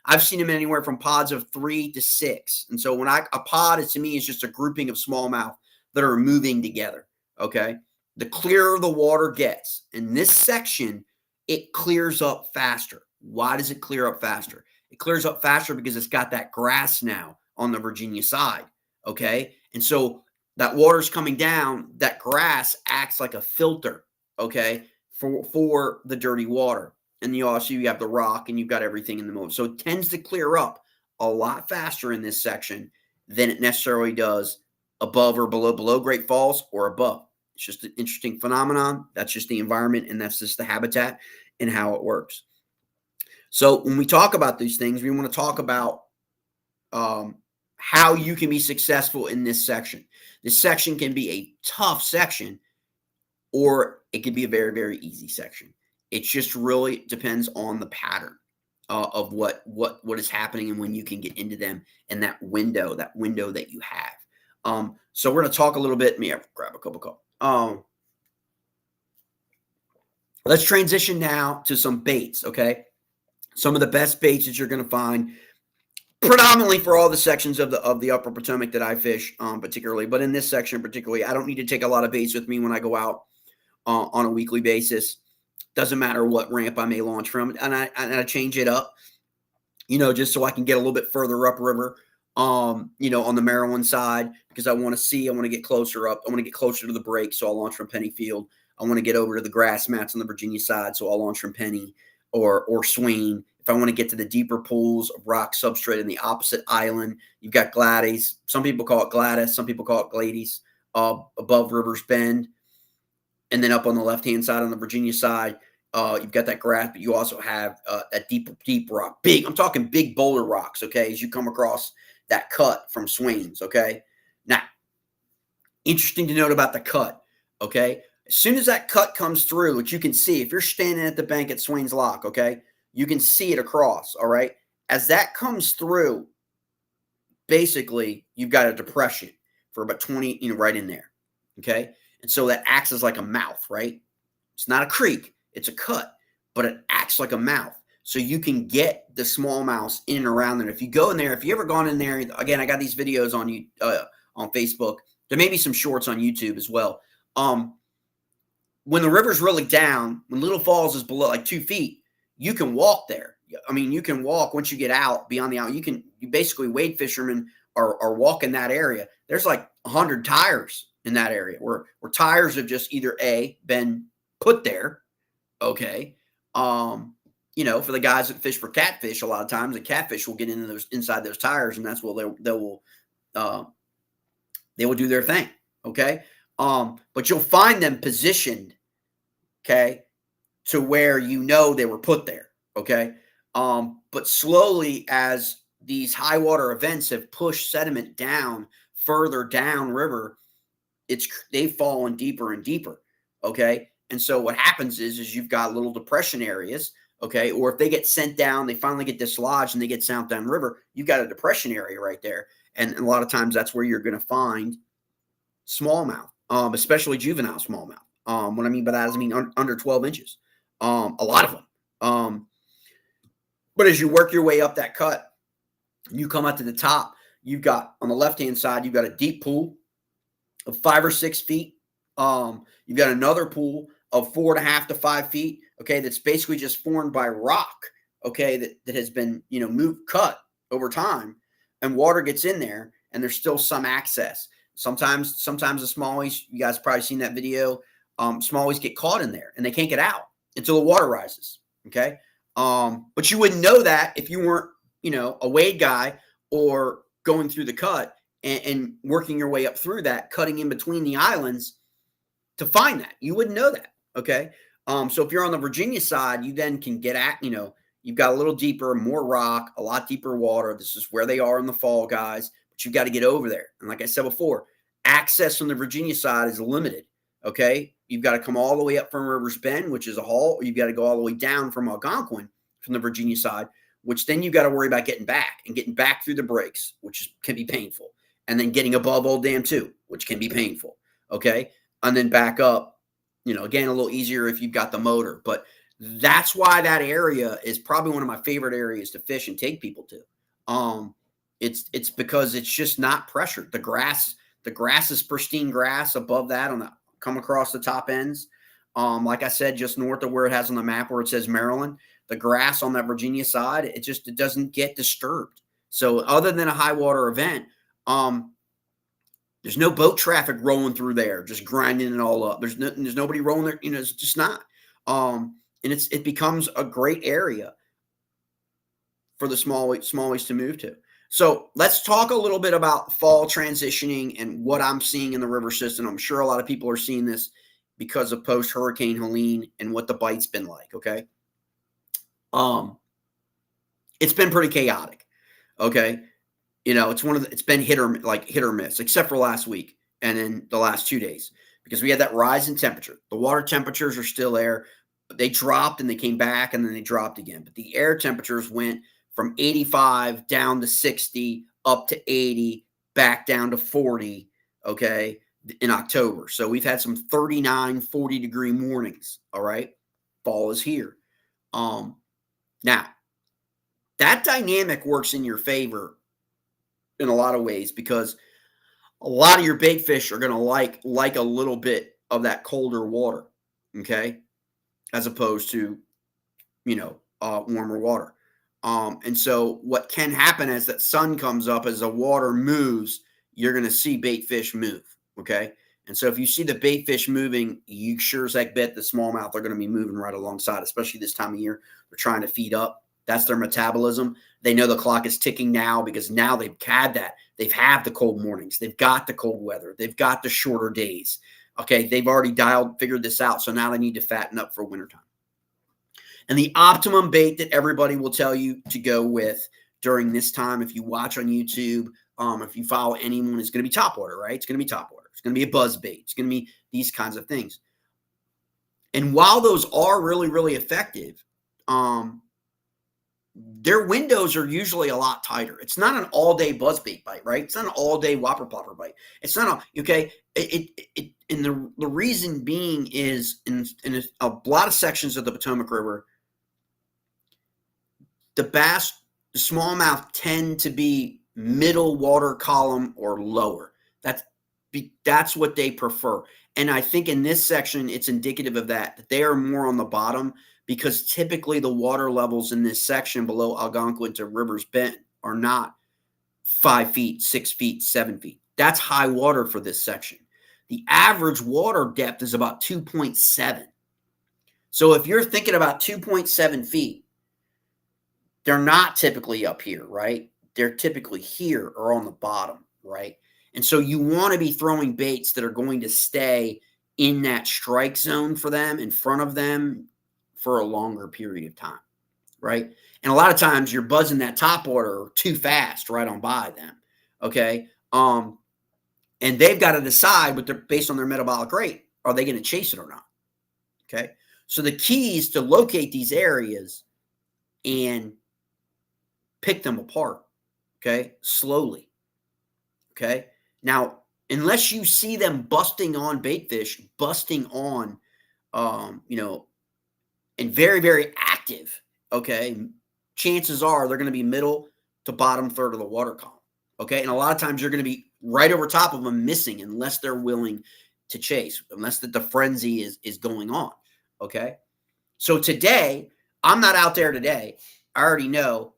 I've seen them anywhere from pods of 3 to 6. And so a pod to me is just a grouping of smallmouth that are moving together, okay? The clearer the water gets. In this section, it clears up faster. Why does it clear up faster? It clears up faster because it's got that grass now on the Virginia side, okay? And so that water's coming down, that grass acts like a filter, okay, for the dirty water. And you have the rock and you've got everything in the middle. So it tends to clear up a lot faster in this section than it necessarily does above or below Great Falls or above. It's just an interesting phenomenon. That's just the environment, and that's just the habitat and how it works. So when we talk about these things, we want to talk about how you can be successful in this section. This section can be a tough section, or it can be a very, very easy section. It just really depends on the pattern of what is happening and when you can get into them and that window that you have. So we're going to talk a little bit. Let me grab a cup of coffee. Let's transition now to some baits, okay? Some of the best baits that you're going to find, predominantly for all the sections of the Upper Potomac that I fish, particularly. But in this section particularly, I don't need to take a lot of baits with me when I go out on a weekly basis. Doesn't matter what ramp I may launch from, and I change it up, just so I can get a little bit further upriver, on the Maryland side, because I want to get closer up. I want to get closer to the break, so I'll launch from Pennyfield. I want to get over to the grass mats on the Virginia side, so I'll launch from Penny or Swain. If I want to get to the deeper pools of rock substrate in the opposite island, you've got Gladys. Some people call it Gladys. Some people call it Glades, above Riversbend. And then up on the left-hand side on the Virginia side, you've got that grass, but you also have that deep rock. I'm talking big boulder rocks, okay, as you come across that cut from Swain's, okay? Now, interesting to note about the cut, okay? As soon as that cut comes through, which you can see, if you're standing at the bank at Swain's Lock, okay, you can see it across, all right? As that comes through, basically, you've got a depression for about 20, right in there, okay? And so that acts as like a mouth, right? It's not a creek, it's a cut, but it acts like a mouth. So you can get the smallmouth in and around there. If you go in there, if you ever gone in there, again, I got these videos on Facebook. There may be some shorts on YouTube as well. When the river's really down, when Little Falls is below like 2 feet, you can walk there. I mean, you can walk once you get out beyond the out. You basically wade fishermen are walking that area. There's like 100 tires in that area where tires have just either been put there. Okay. For the guys that fish for catfish, a lot of times the catfish will get inside those tires, and that's where they will do their thing. Okay. But you'll find them positioned, okay, to where they were put there. Okay. But slowly, as these high water events have pushed sediment down further down river, they've fallen deeper and deeper. Okay. And so what happens is you've got little depression areas. Okay. Or if they get sent down, they finally get dislodged and they get sent down river, you've got a depression area right there. And a lot of times that's where you're going to find smallmouth, especially juvenile smallmouth. What I mean by that is under 12 inches. A lot of them. But as you work your way up that cut, you come up to the top, you've got on the left-hand side, you've got a deep pool of 5 or 6 feet. You've got another pool of 4.5 to 5 feet. Okay. That's basically just formed by rock. Okay. That has been, cut over time, and water gets in there and there's still some access. Sometimes the smallies, you guys have probably seen that video. Smallies get caught in there and they can't get out until the water rises. Okay. But you wouldn't know that if you weren't, a wade guy or going through the cut and working your way up through that, cutting in between the islands to find that. You wouldn't know that. Okay. So if you're on the Virginia side, you then can get at, you've got a little deeper, more rock, a lot deeper water. This is where they are in the fall, guys, but you've got to get over there. And like I said before, access from the Virginia side is limited. Okay. You've got to come all the way up from Riversbend, which is a haul, or you've got to go all the way down from Algonquin from the Virginia side, which then you've got to worry about getting back through the breaks, which can be painful. And then getting above Old Dam 2, which can be painful. Okay. And then back up, again, a little easier if you've got the motor. But that's why that area is probably one of my favorite areas to fish and take people to. It's because it's just not pressured. The grass is pristine grass above that come across the top ends. Like I said, just north of where it has on the map where it says Maryland, the grass on that Virginia side, it doesn't get disturbed. So other than a high water event, there's no boat traffic rolling through there, just grinding it all up. There's nobody rolling there. It's just not. And it becomes a great area for the smallies to move to. So let's talk a little bit about fall transitioning and what I'm seeing in the river system. I'm sure a lot of people are seeing this because of post-Hurricane Helene and what the bite's been like, okay? It's been pretty chaotic, okay? It's been hit or miss, except for last week and then the last 2 days, because we had that rise in temperature. The water temperatures are still there. They dropped and they came back and then they dropped again. But the air temperatures went from 85 down to 60, up to 80, back down to 40, okay, in October. So we've had some 39, 40-degree mornings, all right? Fall is here. Now, that dynamic works in your favor in a lot of ways because a lot of your bait fish are going to like a little bit of that colder water, okay, as opposed to, warmer water. And so what can happen as that sun comes up, as the water moves, you're going to see bait fish move, okay? And so if you see the bait fish moving, you sure as heck bet the smallmouth are going to be moving right alongside, especially this time of year. They're trying to feed up. That's their metabolism. They know the clock is ticking now because now they've had that. They've had the cold mornings. They've got the cold weather. They've got the shorter days. Okay, they've already figured this out, so now they need to fatten up for wintertime. And the optimum bait that everybody will tell you to go with during this time, if you watch on YouTube, if you follow anyone, is going to be topwater, right? It's going to be topwater. It's going to be a buzz bait. It's going to be these kinds of things. And while those are really, really effective, their windows are usually a lot tighter. It's not an all-day buzzbait bite, right? It's not an all-day whopper plopper bite. It's not okay. And the reason being is in a lot of sections of the Potomac River, the smallmouth tend to be middle water column or lower. That's what they prefer. And I think in this section, it's indicative of that they are more on the bottom because typically the water levels in this section below Algonquin to Riversbend are not 5 feet, 6 feet, 7 feet. That's high water for this section. The average water depth is about 2.7. So if you're thinking about 2.7 feet, they're not typically up here, right? They're typically here or on the bottom, right? And so you want to be throwing baits that are going to stay in that strike zone for them, in front of them for a longer period of time, right? And a lot of times you're buzzing that topwater too fast right on by them, okay? And they've got to decide what they're based on their metabolic rate. Are they going to chase it or not? Okay. So the key is to locate these areas and pick them apart. Okay. Slowly. Okay. Now, unless you see them busting on bait fish, busting on, and very, very active. Okay. Chances are they're going to be middle to bottom third of the water column. Okay. And a lot of times you're going to be right over top of them missing unless they're willing to chase, unless the frenzy is going on. Okay. So today, I'm not out there today. I already know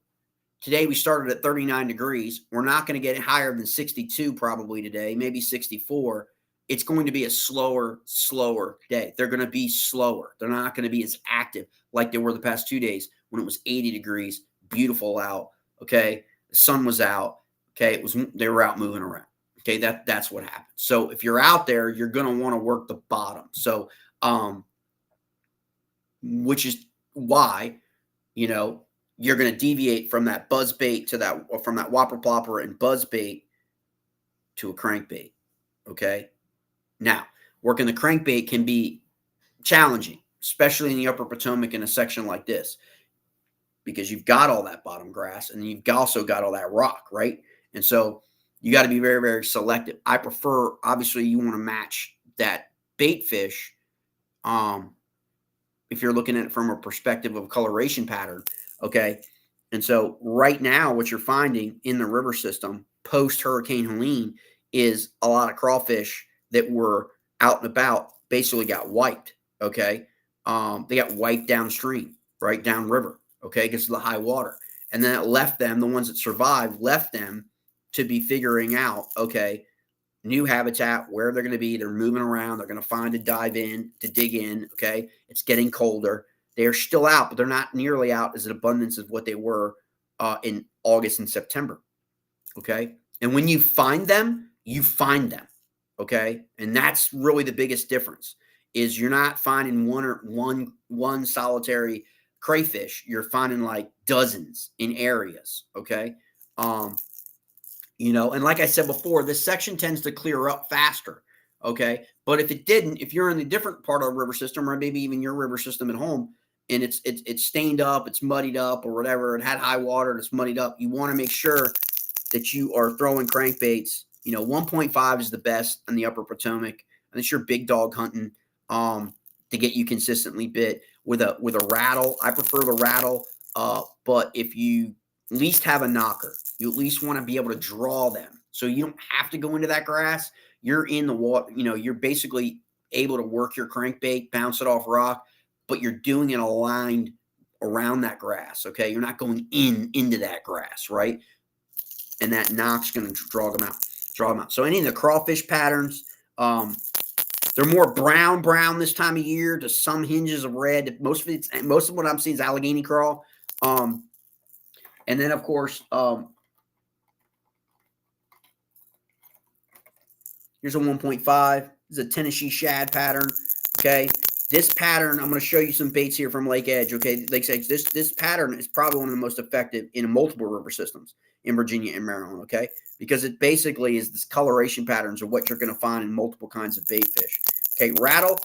today we started at 39 degrees. We're not going to get higher than 62 probably today, maybe 64. It's going to be a slower day. They're going to be slower. They're not going to be as active like they were the past 2 days when it was 80 degrees, beautiful out. Okay. The sun was out. Okay. They were out moving around. Okay. That's what happens. So if you're out there, you're going to want to work the bottom. So, which is why, you're going to deviate from that buzz bait from that whopper plopper and buzz bait to a crankbait. Okay. Now, working the crankbait can be challenging, especially in the upper Potomac in a section like this, because you've got all that bottom grass and you've also got all that rock, right? And so you got to be very, very selective. I prefer, obviously, you want to match that bait fish. If you're looking at it from a perspective of coloration pattern, okay? And so right now, what you're finding in the river system post-Hurricane Helene is a lot of crawfish that were out and about basically got wiped, okay? They got wiped downstream, right, downriver, okay, because of the high water. And then it left them, the ones that survived, left them to be figuring out, okay, new habitat, where they're going to be. They're moving around. They're going to find to dive in, to dig in. Okay. It's getting colder. They're still out, but they're not nearly out as an abundance of what they were in August and September. Okay. And when you find them, you find them. Okay. And that's really the biggest difference is you're not finding one solitary crayfish. You're finding like dozens in areas. Okay. And like I said before, this section tends to clear up faster, okay? But if it didn't, if you're in a different part of the river system or maybe even your river system at home and it's stained up, it's muddied up or whatever, it had high water and it's muddied up, you want to make sure that you are throwing crankbaits. 1.5 is the best in the upper Potomac. And it's your big dog hunting to get you consistently bit with a rattle. I prefer the rattle, but if you at least have a knocker. You at least want to be able to draw them. So you don't have to go into that grass. You're in the water, you're basically able to work your crankbait, bounce it off rock, but you're doing it aligned around that grass. Okay. You're not going into that grass, right? And that knock's going to draw them out. So any of the crawfish patterns, they're more brown this time of year to some hinges of red. Most of what I'm seeing is Allegheny crawl. And then, of course, here's a 1.5. This is a Tennessee shad pattern, okay? This pattern, I'm going to show you some baits here from Lake Edge, okay? Lake Edge, this pattern is probably one of the most effective in multiple river systems in Virginia and Maryland, okay? Because it basically is this coloration patterns of what you're going to find in multiple kinds of bait fish. Okay, rattle,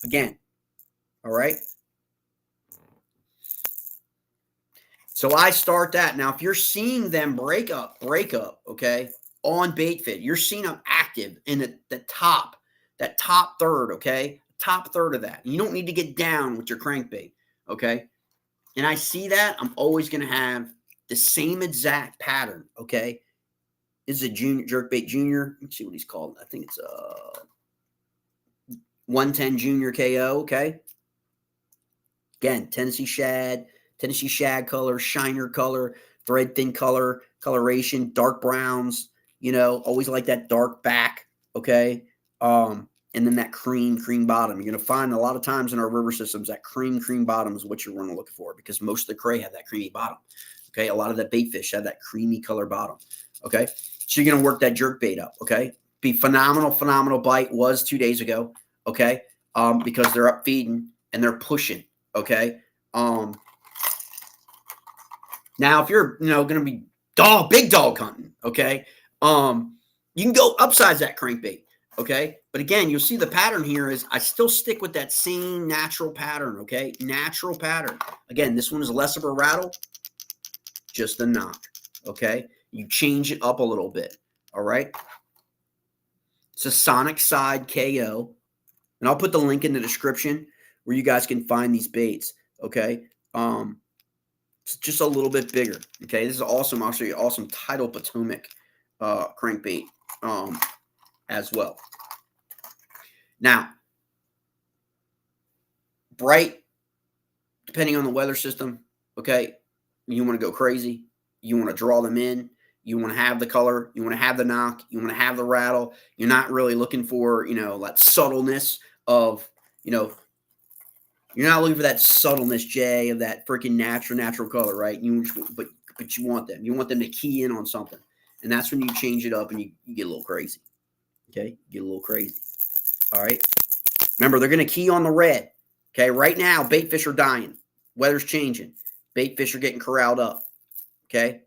again, all right? So I start that. Now, if you're seeing them break up, okay, on bait fit, you're seeing them active in that top third, okay, top third of that. You don't need to get down with your crankbait, okay? And I see that, I'm always going to have the same exact pattern, okay? This is a jerkbait junior. Let's see what he's called. I think it's a 110 junior KO, okay? Again, Tennessee shad color, shiner color, thread thin color, coloration, dark browns, always like that dark back, okay? And then that cream bottom. You're going to find a lot of times in our river systems that cream bottom is what you're going to look for because most of the cray have that creamy bottom. Okay, a lot of the bait fish have that creamy color bottom. Okay, so you're going to work that jerk bait up. Okay, be phenomenal bite was 2 days ago. Okay, because they're up feeding and they're pushing. Okay, now if you're going to be big dog hunting, okay, you can go upsize that crankbait. Okay. But again, you'll see the pattern here is I still stick with that same natural pattern. Okay. Natural pattern. Again, this one is less of a rattle, just a knock. Okay. You change it up a little bit. All right. It's a Sonic Side KO. And I'll put the link in the description where you guys can find these baits. Okay. It's just a little bit bigger. Okay. This is awesome. I'll show you awesome Tidal Potomac crankbait. As well. Now, bright, depending on the weather system, okay, you want to go crazy. You want to draw them in. You want to have the color. You want to have the knock. You want to have the rattle. You're not really looking for, that subtleness of, you're not looking for that subtleness, Jay, of that freaking natural color, right? But you want them. You want them to key in on something. And that's when you change it up and you get a little crazy. Okay, get a little crazy. All right. Remember, they're going to key on the red. Okay, right now, bait fish are dying. Weather's changing. Bait fish are getting corralled up. Okay,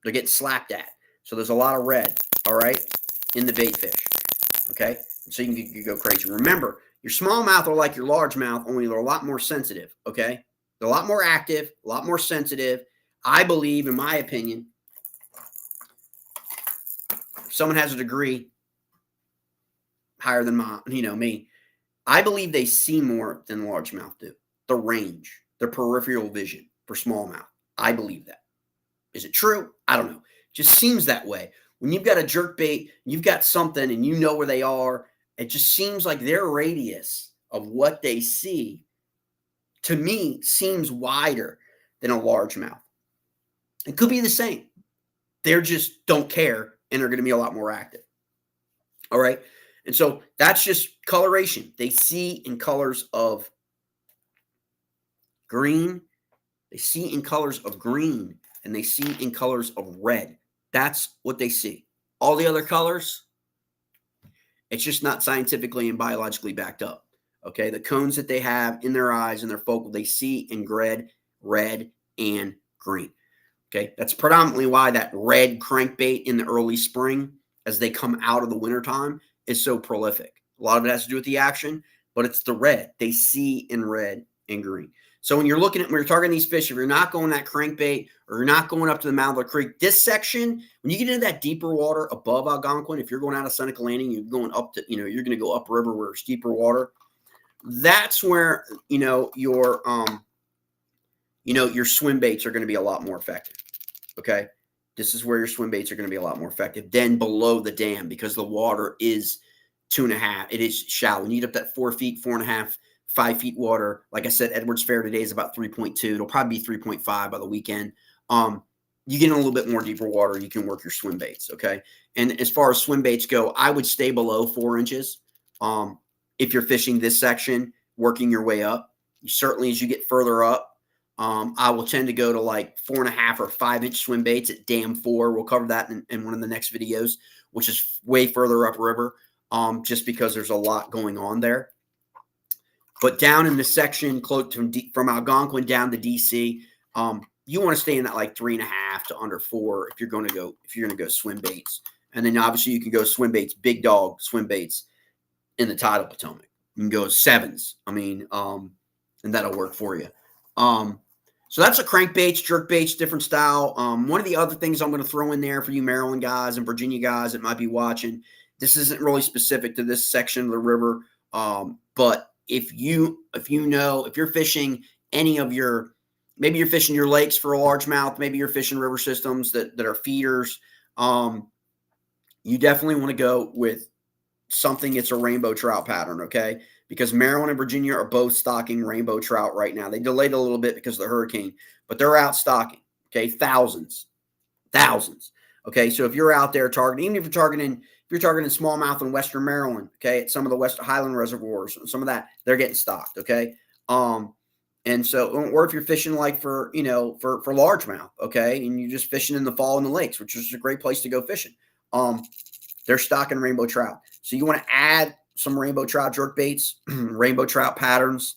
they're getting slapped at. So there's a lot of red, all right, in the bait fish. Okay, so you can go crazy. Remember, your smallmouth are like your largemouth, only they're a lot more sensitive. Okay, they're a lot more active, a lot more sensitive. I believe, in my opinion, someone has a degree higher than me, I believe they see more than largemouth do. The range, the peripheral vision for smallmouth. I believe that. Is it true? I don't know. Just seems that way. When you've got a jerkbait, you've got something and you know where they are, it just seems like their radius of what they see, to me, seems wider than a largemouth. It could be the same. They just don't care and are going to be a lot more active. All right. And so that's just coloration. They see in colors of green. They see in colors of green and they see in colors of red. That's what they see. All the other colors, it's just not scientifically and biologically backed up. Okay. The cones that they have in their eyes and their focal, they see in red, and green. Okay. That's predominantly why that red crankbait in the early spring, as they come out of the wintertime, is so prolific. A lot of it has to do with the action, but it's the red. They see in red and green. So when you're targeting these fish, if you're not going that crankbait or you're not going up to the mouth of the creek, this section, when you get into that deeper water above Algonquin, if you're going out of Seneca Landing, you're going up to, you're going to go upriver where it's deeper water. That's where, your swim baits are going to be a lot more effective. Okay. This is where your swim baits are going to be a lot more effective than below the dam because the water is 2.5. It is shallow. You need up that 4 feet, 4.5, 5 feet water. Like I said, Edwards Fair today is about 3.2. It'll probably be 3.5 by the weekend. You get in a little bit more deeper water, you can work your swim baits. Okay. And as far as swim baits go, I would stay below 4 inches. If you're fishing this section, working your way up, certainly as you get further up, I will tend to go to like 4.5 or 5 inch swim baits at Dam 4. We'll cover that in one of the next videos, which is way further upriver, just because there's a lot going on there. But down in the section close from Algonquin down to DC, you want to stay in that like 3.5 to under 4 if you're going to go swim baits. And then obviously you can go swim baits, big dog swim baits in the tidal Potomac. You can go 7s. And that'll work for you. So that's a crankbaits, jerkbaits, different style. One of the other things I'm going to throw in there for you Maryland guys and Virginia guys that might be watching, this isn't really specific to this section of the river. But if you're fishing maybe you're fishing your lakes for a largemouth, maybe you're fishing river systems that are feeders. You definitely want to go with something, it's a rainbow trout pattern, okay? Because Maryland and Virginia are both stocking rainbow trout right now. They delayed a little bit because of the hurricane, but they're out stocking, okay? Thousands. Okay, so if you're out there targeting, even if you're targeting smallmouth in Western Maryland, okay, at some of the West Highland reservoirs, some of that, they're getting stocked, okay? And so, or if you're fishing like for largemouth, okay, and you're just fishing in the fall in the lakes, which is a great place to go fishing. They're stocking rainbow trout. So you want to add some rainbow trout jerkbaits, rainbow trout patterns,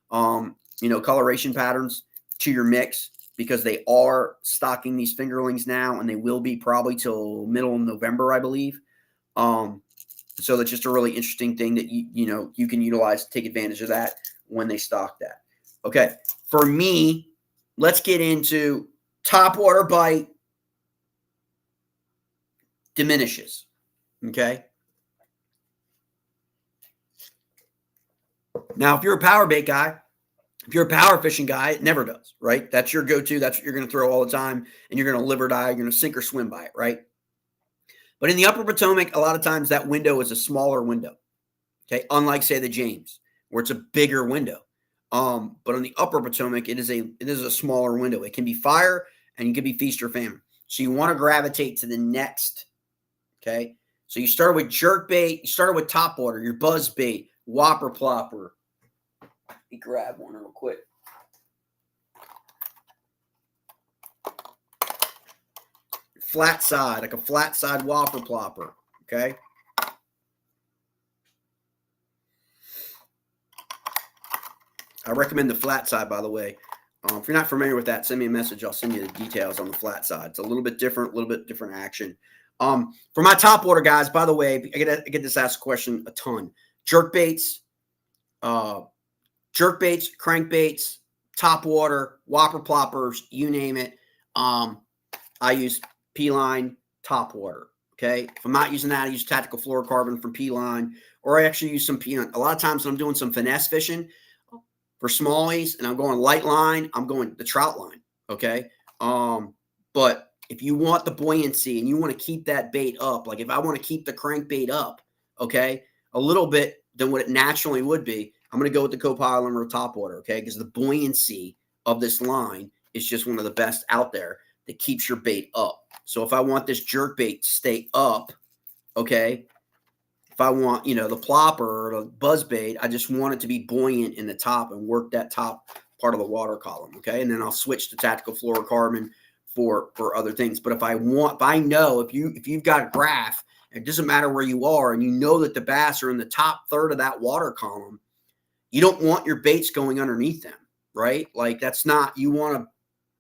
coloration patterns to your mix, because they are stocking these fingerlings now, and they will be probably till middle of November, I believe. So that's just a really interesting thing that you can utilize to take advantage of that when they stock that. Okay, for me, let's get into topwater bite diminishes. Okay. Now, if you're a power bait guy, if you're a power fishing guy, it never does, right? That's your go-to. That's what you're going to throw all the time, and you're going to live or die. You're going to sink or swim by it, right? But in the upper Potomac, a lot of times that window is a smaller window, okay? Unlike, say, the James, where it's a bigger window. But on the upper Potomac, it is a smaller window. It can be fire, and it can be feast or famine. So you want to gravitate to the next, okay? So you start with jerkbait, you started with topwater, your buzz bait, whopper plopper. Let me grab one real quick. Flat side, like a flat side whopper plopper, okay? I recommend the flat side, by the way. If you're not familiar with that, send me a message. I'll send you the details on the flat side. It's a little bit different action. For my topwater guys, by the way, I get this asked question a ton. Jerkbaits, crankbaits, topwater, whopper ploppers, you name it. I use P-Line Topwater. Okay, if I'm not using that, I use tactical fluorocarbon from P-Line, or I actually use some P-Line. A lot of times when I'm doing some finesse fishing for smallies and I'm going light line, I'm going the trout line. Okay, but if you want the buoyancy and you want to keep that bait up, like if I want to keep the crankbait up, okay, a little bit than what it naturally would be, I'm going to go with the Copiler or Topwater, okay, because the buoyancy of this line is just one of the best out there that keeps your bait up. So if I want this jerk bait to stay up, okay, if I want, the plopper or the buzz bait, I just want it to be buoyant in the top and work that top part of the water column, okay? And then I'll switch to tactical fluorocarbon for other things. But if you've got a graph, it doesn't matter where you are, and you know that the bass are in the top third of that water column, you don't want your baits going underneath them, right? Like that's not, you want to,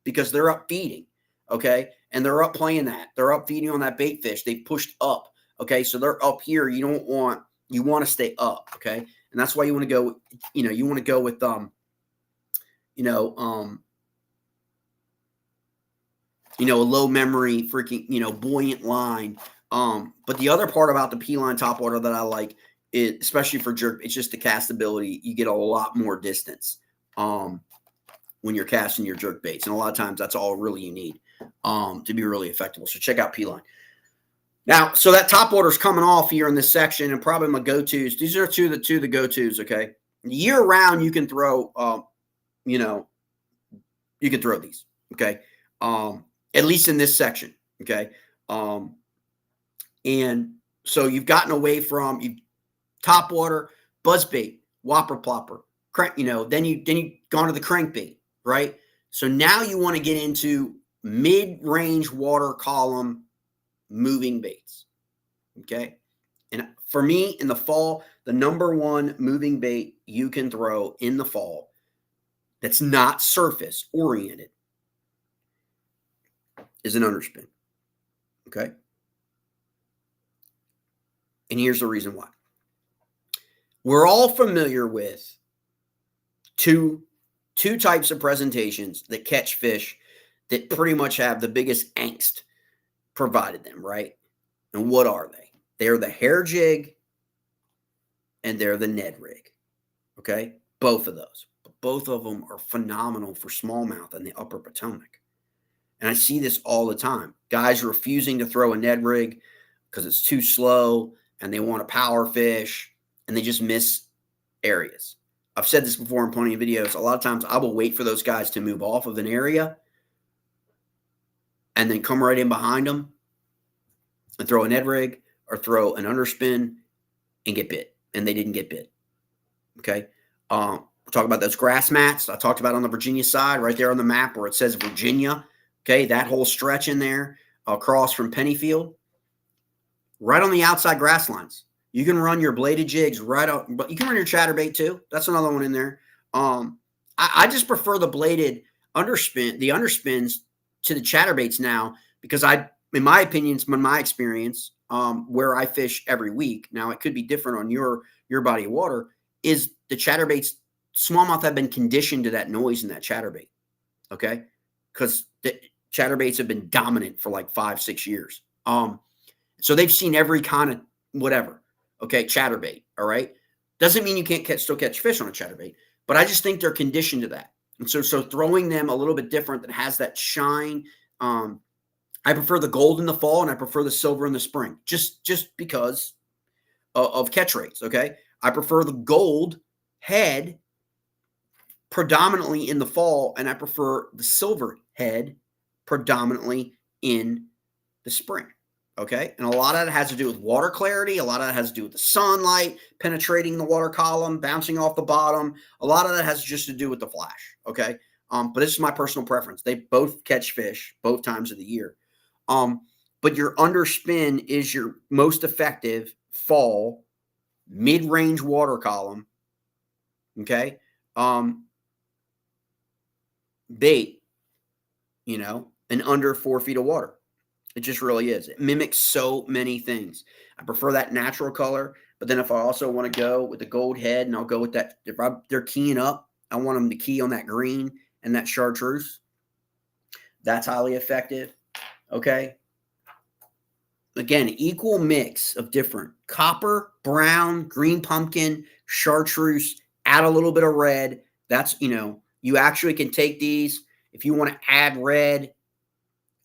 because they're up feeding, okay? And they're up playing that. They're up feeding on that bait fish. They pushed up, okay? So they're up here. You want to stay up, okay? And that's why you want to go, you want to go with, a low memory freaking, buoyant line. But the other part about the P-Line Topwater that I like, especially for jerk, it's just the castability. You get a lot more distance when you're casting your jerk baits, and a lot of times that's all really you need to be really effective. So check out P-Line. Now, so that Topwater's coming off here in this section, and probably my go-tos. These are two of the go-tos. Okay, year round you can throw, you can throw these. Okay, at least in this section. Okay, and so you've gotten away from topwater, buzzbait, whopper plopper, crank. Then you gone to the crankbait, right? So now you want to get into mid-range water column moving baits. Okay, and for me in the fall, the number one moving bait you can throw in the fall that's not surface oriented is an underspin. Okay, and here's the reason why. We're all familiar with two types of presentations that catch fish that pretty much have the biggest angst provided them, right? And what are they? They're the hair jig and they're the Ned rig. Okay, both of those. But both of them are phenomenal for smallmouth in the upper Potomac. And I see this all the time. Guys refusing to throw a Ned rig because it's too slow, and they want to power fish and they just miss areas. I've said this before in plenty of videos. A lot of times I will wait for those guys to move off of an area and then come right in behind them and throw a Ned rig or throw an underspin and get bit. And they didn't get bit. Okay. We'll talk about those grass mats. I talked about on the Virginia side, right there on the map where it says Virginia. Okay. That whole stretch in there across from Pennyfield, right on the outside grass lines. You can run your bladed jigs right up, but you can run your chatterbait too. That's another one in there. I just prefer the bladed underspins to the chatterbaits now because in my opinion, in my experience, where I fish every week. Now it could be different on your body of water. Is the chatterbaits, smallmouth have been conditioned to that noise in that chatterbait. Okay, because the chatterbaits have been dominant for like 5-6 years. So they've seen every kind of whatever. Okay, chatterbait. All right, doesn't mean you can't still catch fish on a chatterbait, but I just think they're conditioned to that. And so throwing them a little bit different that has that shine. I prefer the gold in the fall and I prefer the silver in the spring, just because of catch rates. Okay, I prefer the gold head predominantly in the fall, and I prefer the silver head predominantly in the spring. Okay, and a lot of that has to do with water clarity. A lot of that has to do with the sunlight penetrating the water column, bouncing off the bottom. A lot of that has just to do with the flash. Okay, but this is my personal preference. They both catch fish both times of the year. But your underspin is your most effective fall mid-range water column. Okay, bait, and under 4 feet of water. It just really is. It mimics so many things. I prefer that natural color, but then if I also want to go with the gold head, and I'll go with that, if they're keying up, I want them to key on that green and that chartreuse. That's highly effective. Okay. Again, equal mix of different copper, brown, green pumpkin, chartreuse, add a little bit of red. That's, you actually can take these. If you want to add red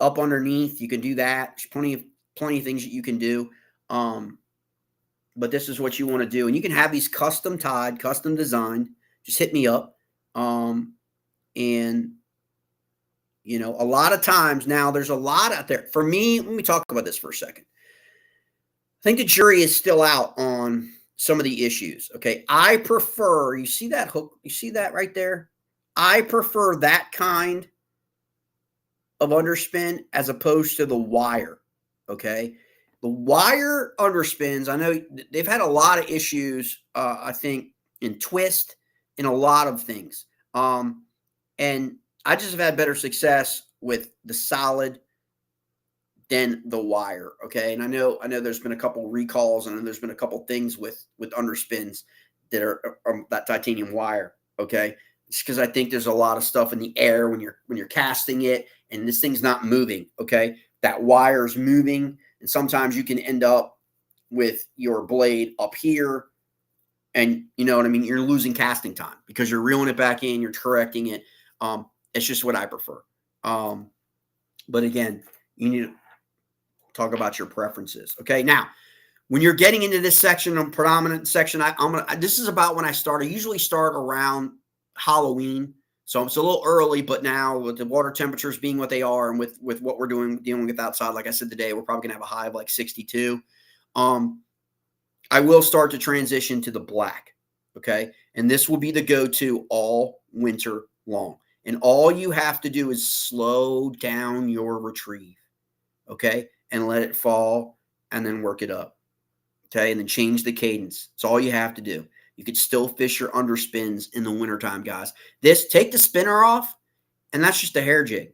up underneath, you can do that. There's plenty of things that you can do. But this is what you want to do. And you can have these custom tied, custom designed. Just hit me up. And a lot of times now there's a lot out there. For me, let me talk about this for a second. I think the jury is still out on some of the issues. Okay. I prefer, you see that hook? You see that right there? I prefer that kind of underspin as opposed to the wire. Okay. The wire underspins, I know they've had a lot of issues, I think, in twist, in a lot of things. And I just have had better success with the solid than the wire. Okay. And I know there's been a couple recalls and there's been a couple things with underspins that are that titanium wire. Okay. It's because I think there's a lot of stuff in the air when you're casting it and this thing's not moving. Okay. That wire is moving. And sometimes you can end up with your blade up here and you know what I mean? You're losing casting time because you're reeling it back in, you're correcting it. It's just what I prefer. But again, you need to talk about your preferences. Okay. Now, when you're getting into this section, a predominant section, this is about when I start. I usually start around Halloween. So it's a little early, but now with the water temperatures being what they are and with what we're dealing with outside, like I said today, we're probably going to have a high of like 62. I will start to transition to the black. Okay. And this will be the go-to all winter long. And all you have to do is slow down your retrieve. Okay. And let it fall and then work it up. Okay. And then change the cadence. It's all you have to do. You could still fish your underspins in the wintertime, guys. Take the spinner off, and that's just a hair jig.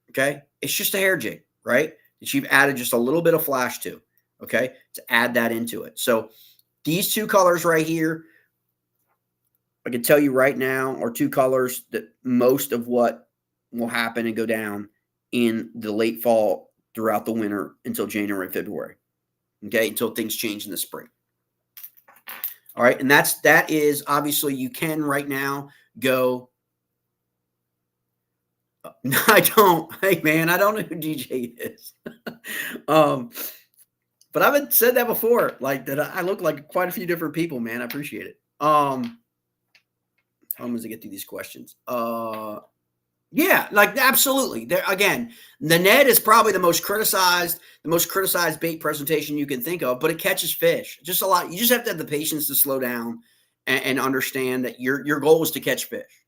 Okay. It's just a hair jig, right? That you've added just a little bit of flash to. Okay. To add that into it. So these two colors right here, I can tell you right now, are two colors that most of what will happen and go down in the late fall throughout the winter until January, February. Okay. Until things change in the spring. All right. And that is obviously you can right now go. No, I don't. Hey man, I don't know who DJ is. But I've said that before, like that I look like quite a few different people, man. I appreciate it. How long does it get through these questions? Yeah, like absolutely. There again, the Ned is probably the most criticized bait presentation you can think of, but it catches fish. Just a lot. You just have to have the patience to slow down and understand that your goal is to catch fish.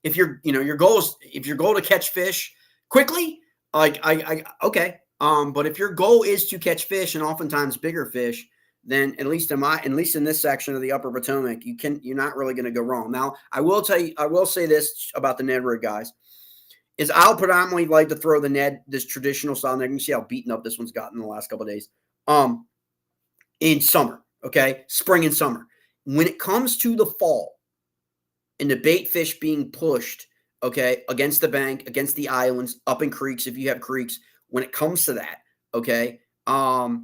If your goal to catch fish quickly, like okay. But if your goal is to catch fish and oftentimes bigger fish, then at least in this section of the Upper Potomac, you're not really going to go wrong. Now, I will say this about the Ned rig, guys. Is I'll predominantly like to throw the Ned, this traditional style. You can see how beaten up this one's gotten in the last couple of days. In summer, okay, spring and summer. When it comes to the fall and the bait fish being pushed, okay, against the bank, against the islands, up in creeks, if you have creeks, when it comes to that, okay, I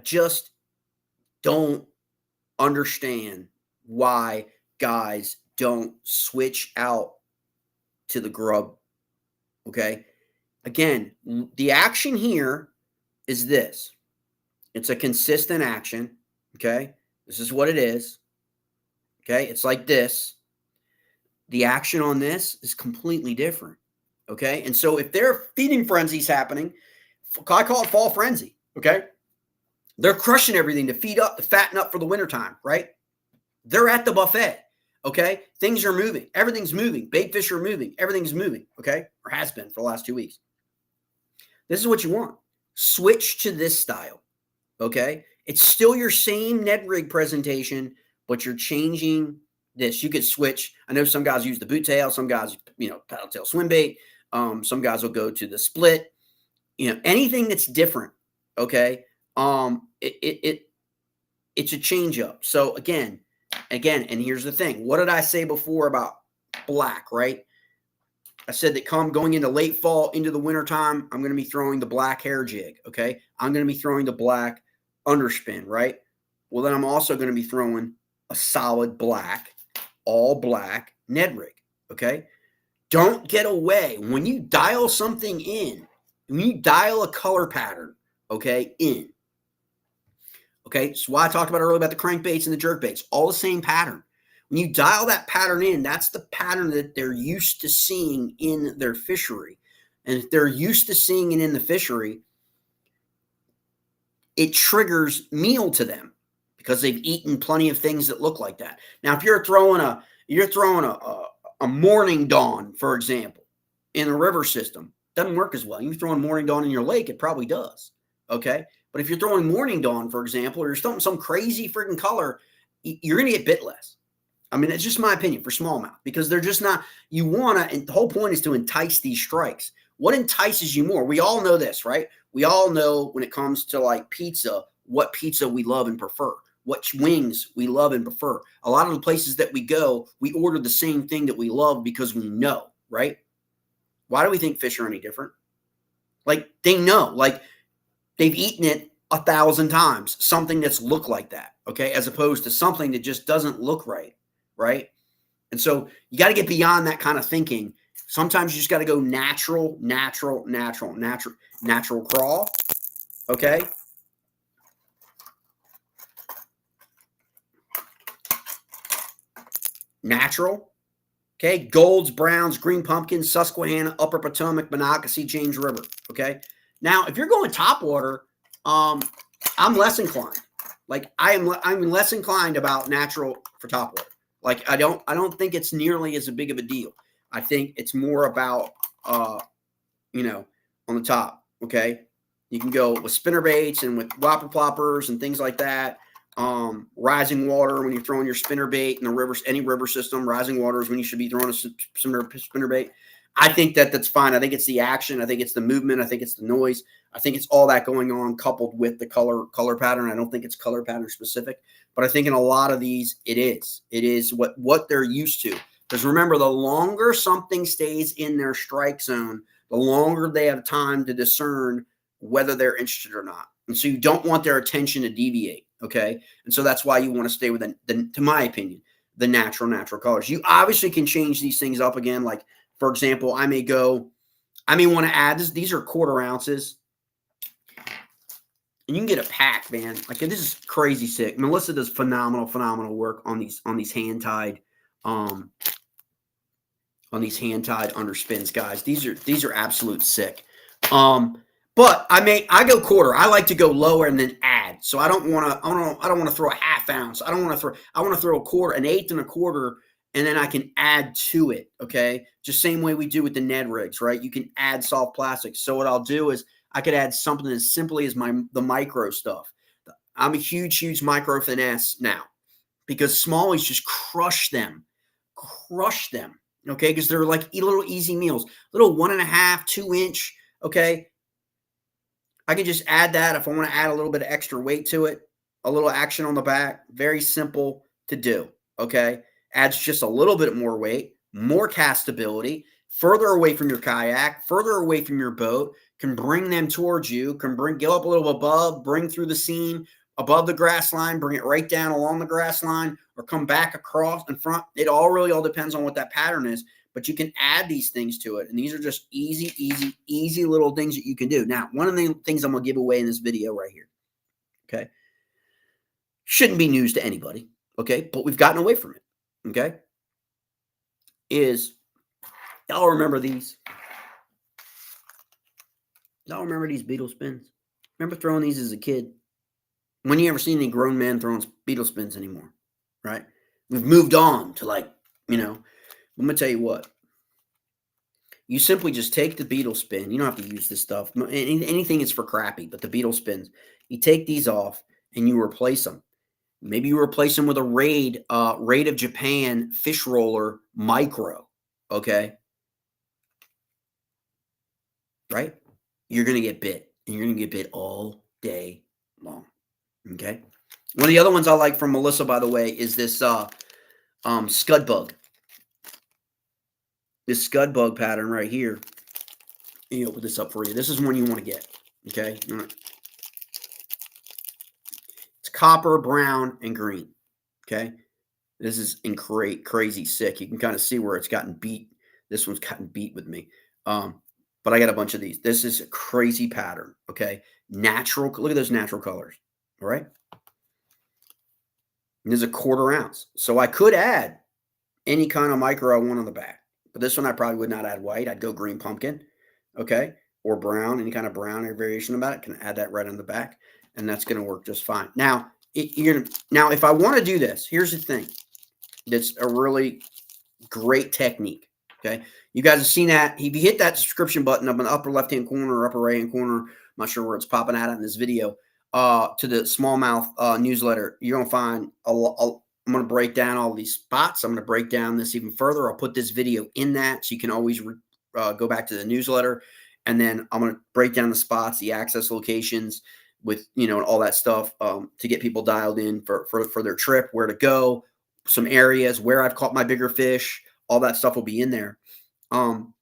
just don't understand why guys don't switch out to the grub. Okay. Again, the action here is this. It's a consistent action. Okay. This is what it is. Okay. It's like this. The action on this is completely different. Okay. And so if there are feeding frenzies happening, I call it fall frenzy. Okay. They're crushing everything to feed up, to fatten up for the wintertime, right? They're at the buffet. Okay. Things are moving. Everything's moving. Bait fish are moving. Everything's moving. Okay. Or has been for the last 2 weeks. This is what you want. Switch to this style. Okay. It's still your same Ned rig presentation, but you're changing this. You could switch. I know some guys use the boot tail. Some guys, paddle tail swim bait. Some guys will go to the split. Anything that's different. Okay. It's a change up. So again, and here's the thing. What did I say before about black, right? I said that going into late fall, into the wintertime, I'm going to be throwing the black hair jig, okay? I'm going to be throwing the black underspin, right? Well, then I'm also going to be throwing a solid black, all black Ned rig, okay? Don't get away. When you dial something in, when you dial a color pattern, okay, in, okay, so why I talked about earlier about the crankbaits and the jerkbaits, all the same pattern. When you dial that pattern in, that's the pattern that they're used to seeing in their fishery. And if they're used to seeing it in the fishery, it triggers meal to them because they've eaten plenty of things that look like that. Now, if you're throwing a morning dawn, for example, in a river system, doesn't work as well. You're throwing morning dawn in your lake, it probably does. Okay. But if you're throwing morning dawn, for example, or you're throwing some crazy freaking color, you're going to get bit less. I mean, it's just my opinion for smallmouth because they're just not, and the whole point is to entice these strikes. What entices you more? We all know this, right? We all know when it comes to like pizza, what pizza we love and prefer, what wings we love and prefer. A lot of the places that we go, we order the same thing that we love because we know, right? Why do we think fish are any different? Like they know, like they've eaten it 1,000 times, something that's looked like that, okay, as opposed to something that just doesn't look right. Right. And so you got to get beyond that kind of thinking. Sometimes you just got to go natural crawl. Okay. Natural. Okay. Golds, browns, green pumpkins, Susquehanna, Upper Potomac, Monocacy, James River. Okay. Now, if you're going topwater, I'm less inclined. Like I'm less inclined about natural for topwater. Like I don't think it's nearly as big of a deal. I think it's more about on the top. Okay, you can go with spinner baits and with whopper ploppers and things like that. Rising water when you're throwing your spinner bait in the rivers, any river system. Rising water is when you should be throwing a spinner bait. I think that's fine. I think it's the action. I think it's the movement. I think it's the noise. I think it's all that going on coupled with the color pattern. I don't think it's color pattern specific, but I think in a lot of these, it is what they're used to. Because remember, the longer something stays in their strike zone, the longer they have time to discern whether they're interested or not. And so you don't want their attention to deviate. Okay. And so that's why you want to stay with to my opinion, the natural colors. You obviously can change these things up again. Like, for example, I may want to add this. These are 1/4 ounces. And you can get a pack, man. Like, this is crazy sick. Melissa does phenomenal work on these hand-tied underspins, guys. These are absolute sick. But I go quarter. I like to go lower and then add. So I don't want to throw a half ounce. I want to throw a quarter, an eighth and a quarter, and then I can add to it. Okay. Just same way we do with the Ned rigs, right? You can add soft plastics. So what I'll do is I could add something as simply as the micro stuff. I'm a huge micro finesse now because smallies just crush them. Okay. Because they're like little easy meals, little 1.5, 2 inch. Okay. I can just add that if I want to add a little bit of extra weight to it, a little action on the back. Very simple to do, okay? Adds just a little bit more weight, more castability, further away from your kayak, further away from your boat, can bring them towards you, get up a little above, bring through the seam, above the grass line, bring it right down along the grass line, or come back across in front. It all depends on what that pattern is. But you can add these things to it. And these are just easy little things that you can do. Now, one of the things I'm going to give away in this video right here, okay, shouldn't be news to anybody, okay, but we've gotten away from it, okay, is y'all remember these? Y'all remember these beetle spins? Remember throwing these as a kid? When you ever seen any grown men throwing beetle spins anymore, right? We've moved on to, like, I'm going to tell you what. You simply just take the beetle spin. You don't have to use this stuff. Anything is for crappy, but the beetle spins. You take these off and you replace them. Maybe you replace them with a Raid of Japan fish roller micro, okay? Right? You're going to get bit, and you're going to get bit all day long, okay? One of the other ones I like from Melissa, by the way, is this Scud Bug. This Scud Bug pattern right here. Let me open this up for you. This is one you want to get, okay? It's copper, brown, and green, okay? This is crazy sick. You can kind of see where it's gotten beat. This one's gotten beat with me. But I got a bunch of these. This is a crazy pattern, okay? Natural. Look at those natural colors, all right? And there's a 1/4 ounce. So I could add any kind of micro I want on the back. But this one I probably would not add white. I'd go green pumpkin, okay? Or brown, any kind of brown or variation about it. Can add that right on the back, and that's going to work just fine. Now, if I want to do this, here's the thing. That's a really great technique, okay? You guys have seen that. If you hit that subscription button up in the upper left-hand corner or upper right-hand corner, I'm not sure where it's popping out in this video, to the Smallmouth newsletter, you're going to find I'm going to break down all these spots. I'm going to break down this even further. I'll put this video in that so you can always go back to the newsletter. And then I'm going to break down the spots, the access locations with, and all that stuff to get people dialed in for their trip, where to go, some areas where I've caught my bigger fish. All that stuff will be in there. And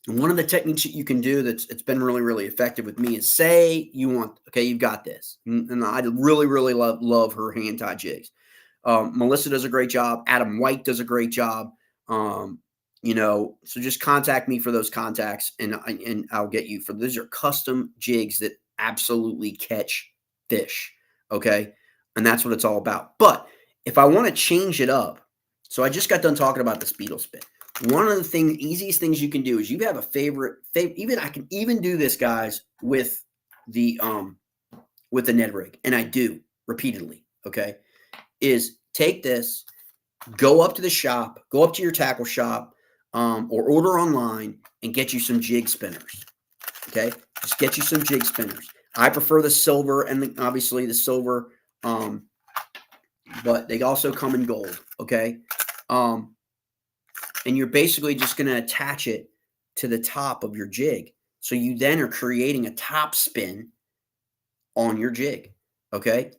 one of the techniques that you can do it's been really effective with me is, say you've got this. And I really love her hand-tied jigs. Melissa does a great job. Adam White does a great job. So just contact me for those contacts, and I'll get you for these are custom jigs that absolutely catch fish. Okay. And that's what it's all about. But if I want to change it up, so I just got done talking about this beetle spin. One of the easiest things you can do is you have a favorite, I can even do this, guys, with the Ned rig. And I do repeatedly. Okay. Is take this, go up to the shop, go up to your tackle shop, or order online and get you some jig spinners. Okay, just get you some jig spinners. I prefer the silver and obviously the silver, but they also come in gold. Okay, and you're basically just going to attach it to the top of your jig, so you then are creating a top spin on your jig. Okay,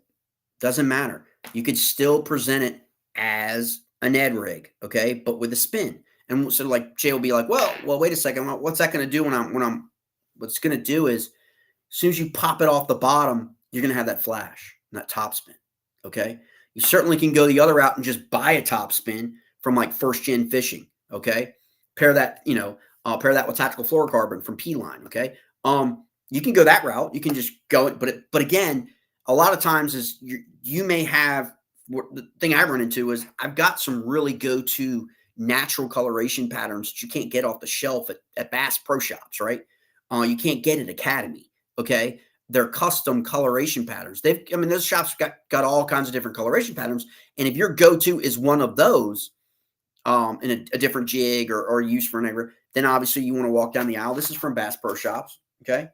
doesn't matter. You could still present it as a Ned rig, okay, but with a spin. And so, like, Jay will be like, well, wait a second. What's that going to do what's going to do is, as soon as you pop it off the bottom, you're going to have that flash, that top spin, okay? You certainly can go the other route and just buy a top spin from, like, First Gen Fishing, okay? Pair that with tactical fluorocarbon from P-Line, okay? You can go that route. You can just go it. But again, a lot of times is you may have, the thing I run into is I've got some really go-to natural coloration patterns that you can't get off the shelf at Bass Pro Shops, right? You can't get at Academy, okay? They're custom coloration patterns. Those shops got all kinds of different coloration patterns. And if your go-to is one of those, in a different jig or use for an angler, then obviously you want to walk down the aisle. This is from Bass Pro Shops, okay?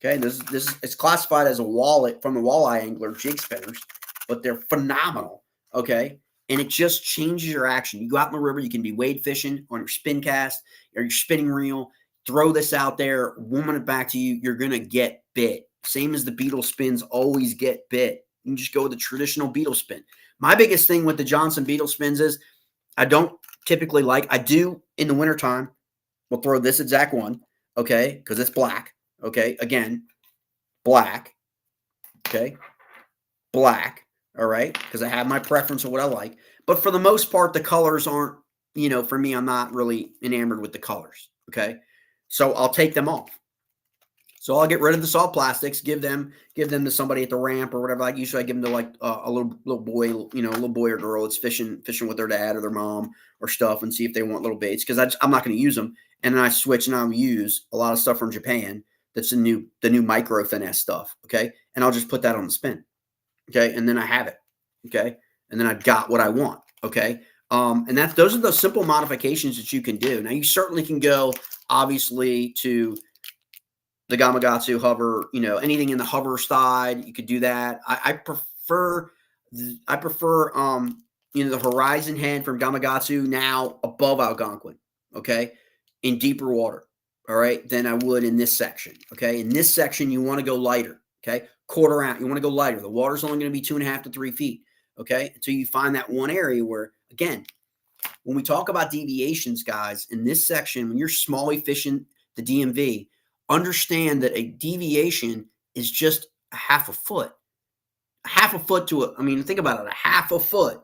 Okay, this it's classified as a wallet from the walleye angler jig spinners, but they're phenomenal, okay? And it just changes your action. You go out in the river, you can be wade fishing on your spin cast or your spinning reel, throw this out there, woman it back to you, you're going to get bit. Same as the beetle spins always get bit. You can just go with the traditional beetle spin. My biggest thing with the Johnson beetle spins is I don't typically I do in the wintertime, we'll throw this exact one, okay, because it's black, okay, again, black, okay, black, all right, because I have my preference of what I like. But for the most part, the colors aren't, for me, I'm not really enamored with the colors, okay? So I'll take them off. So I'll get rid of the soft plastics, give them to somebody at the ramp or whatever. Like usually I give them to like a little boy, little boy or girl that's fishing with their dad or their mom or stuff, and see if they want little baits, because I'm not going to use them. And then I switch and I'll use a lot of stuff from Japan. That's the new micro finesse stuff. Okay. And I'll just put that on the spin. Okay. And then I have it. Okay. And then I've got what I want. Okay. And those are the simple modifications that you can do. Now you certainly can go obviously to the Gamakatsu hover, anything in the hover side, you could do that. I prefer the Horizon head from Gamakatsu now above Algonquin, okay, in deeper water, all right, than I would in this section, okay. In this section, you want to go lighter, okay, quarter out. You want to go lighter. The water's only going to be 2.5 to 3 feet, okay, until you find that one area where, again, when we talk about deviations, guys, in this section, when you're smallie fishing the DMV, understand that a deviation is just a half a foot. A half a foot think about it, a half a foot.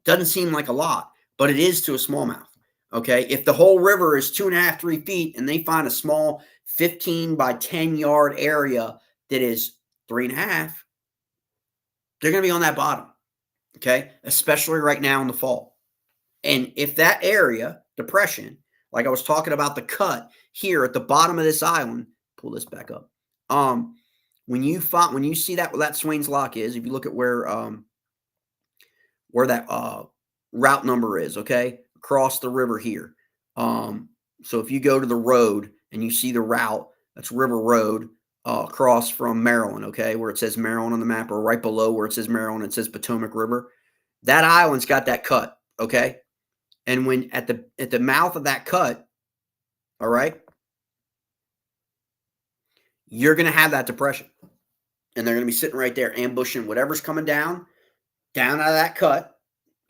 Doesn't seem like a lot, but it is to a smallmouth, okay? If the whole river is 2.5, 3 feet, and they find a small 15 by 10 yard area that is 3.5, they're going to be on that bottom, okay? Especially right now in the fall. And if that area, depression, like I was talking about the cut here at the bottom of this island, pull this back up. When you see that Swain's Lock is, if you look at where that route number is, okay, across the river here. So if you go to the road and you see the route, that's River Road across from Maryland, okay, where it says Maryland on the map, or right below where it says Maryland, it says Potomac River. That island's got that cut, okay. And when at the mouth of that cut, all right, you're going to have that depression. And they're going to be sitting right there ambushing whatever's coming down out of that cut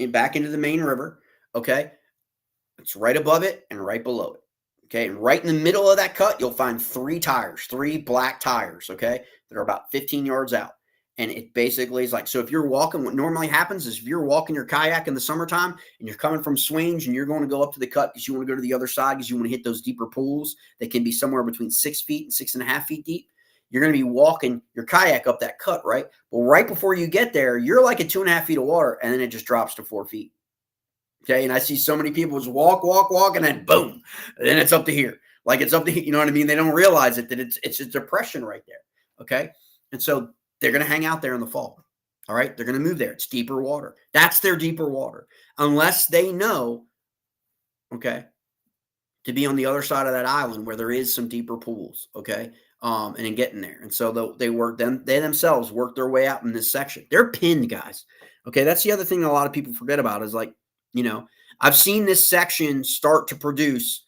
and back into the main river, okay? It's right above it and right below it, okay? And right in the middle of that cut, you'll find 3 black tires, okay, that are about 15 yards out. And it basically is like, so if you're walking, what normally happens is if you're walking your kayak in the summertime and you're coming from Swains and you're going to go up to the cut because you want to go to the other side because you want to hit those deeper pools that can be somewhere between 6 feet and 6.5 feet deep, you're going to be walking your kayak up that cut, right? Well, right before you get there, you're like at 2.5 feet of water, and then it just drops to 4 feet. Okay. And I see so many people just walk, and then boom, and then it's up to here. Like it's up to, you know what I mean? They don't realize it, that it's a depression right there. Okay. And so they're going to hang out there in the fall. All right. They're going to move there. It's deeper water. That's their deeper water. Unless they know, okay, to be on the other side of that island where there is some deeper pools. Okay. And in getting there. And so they themselves work their way out in this section. They're pinned, guys. Okay. That's the other thing that a lot of people forget about is like, I've seen this section start to produce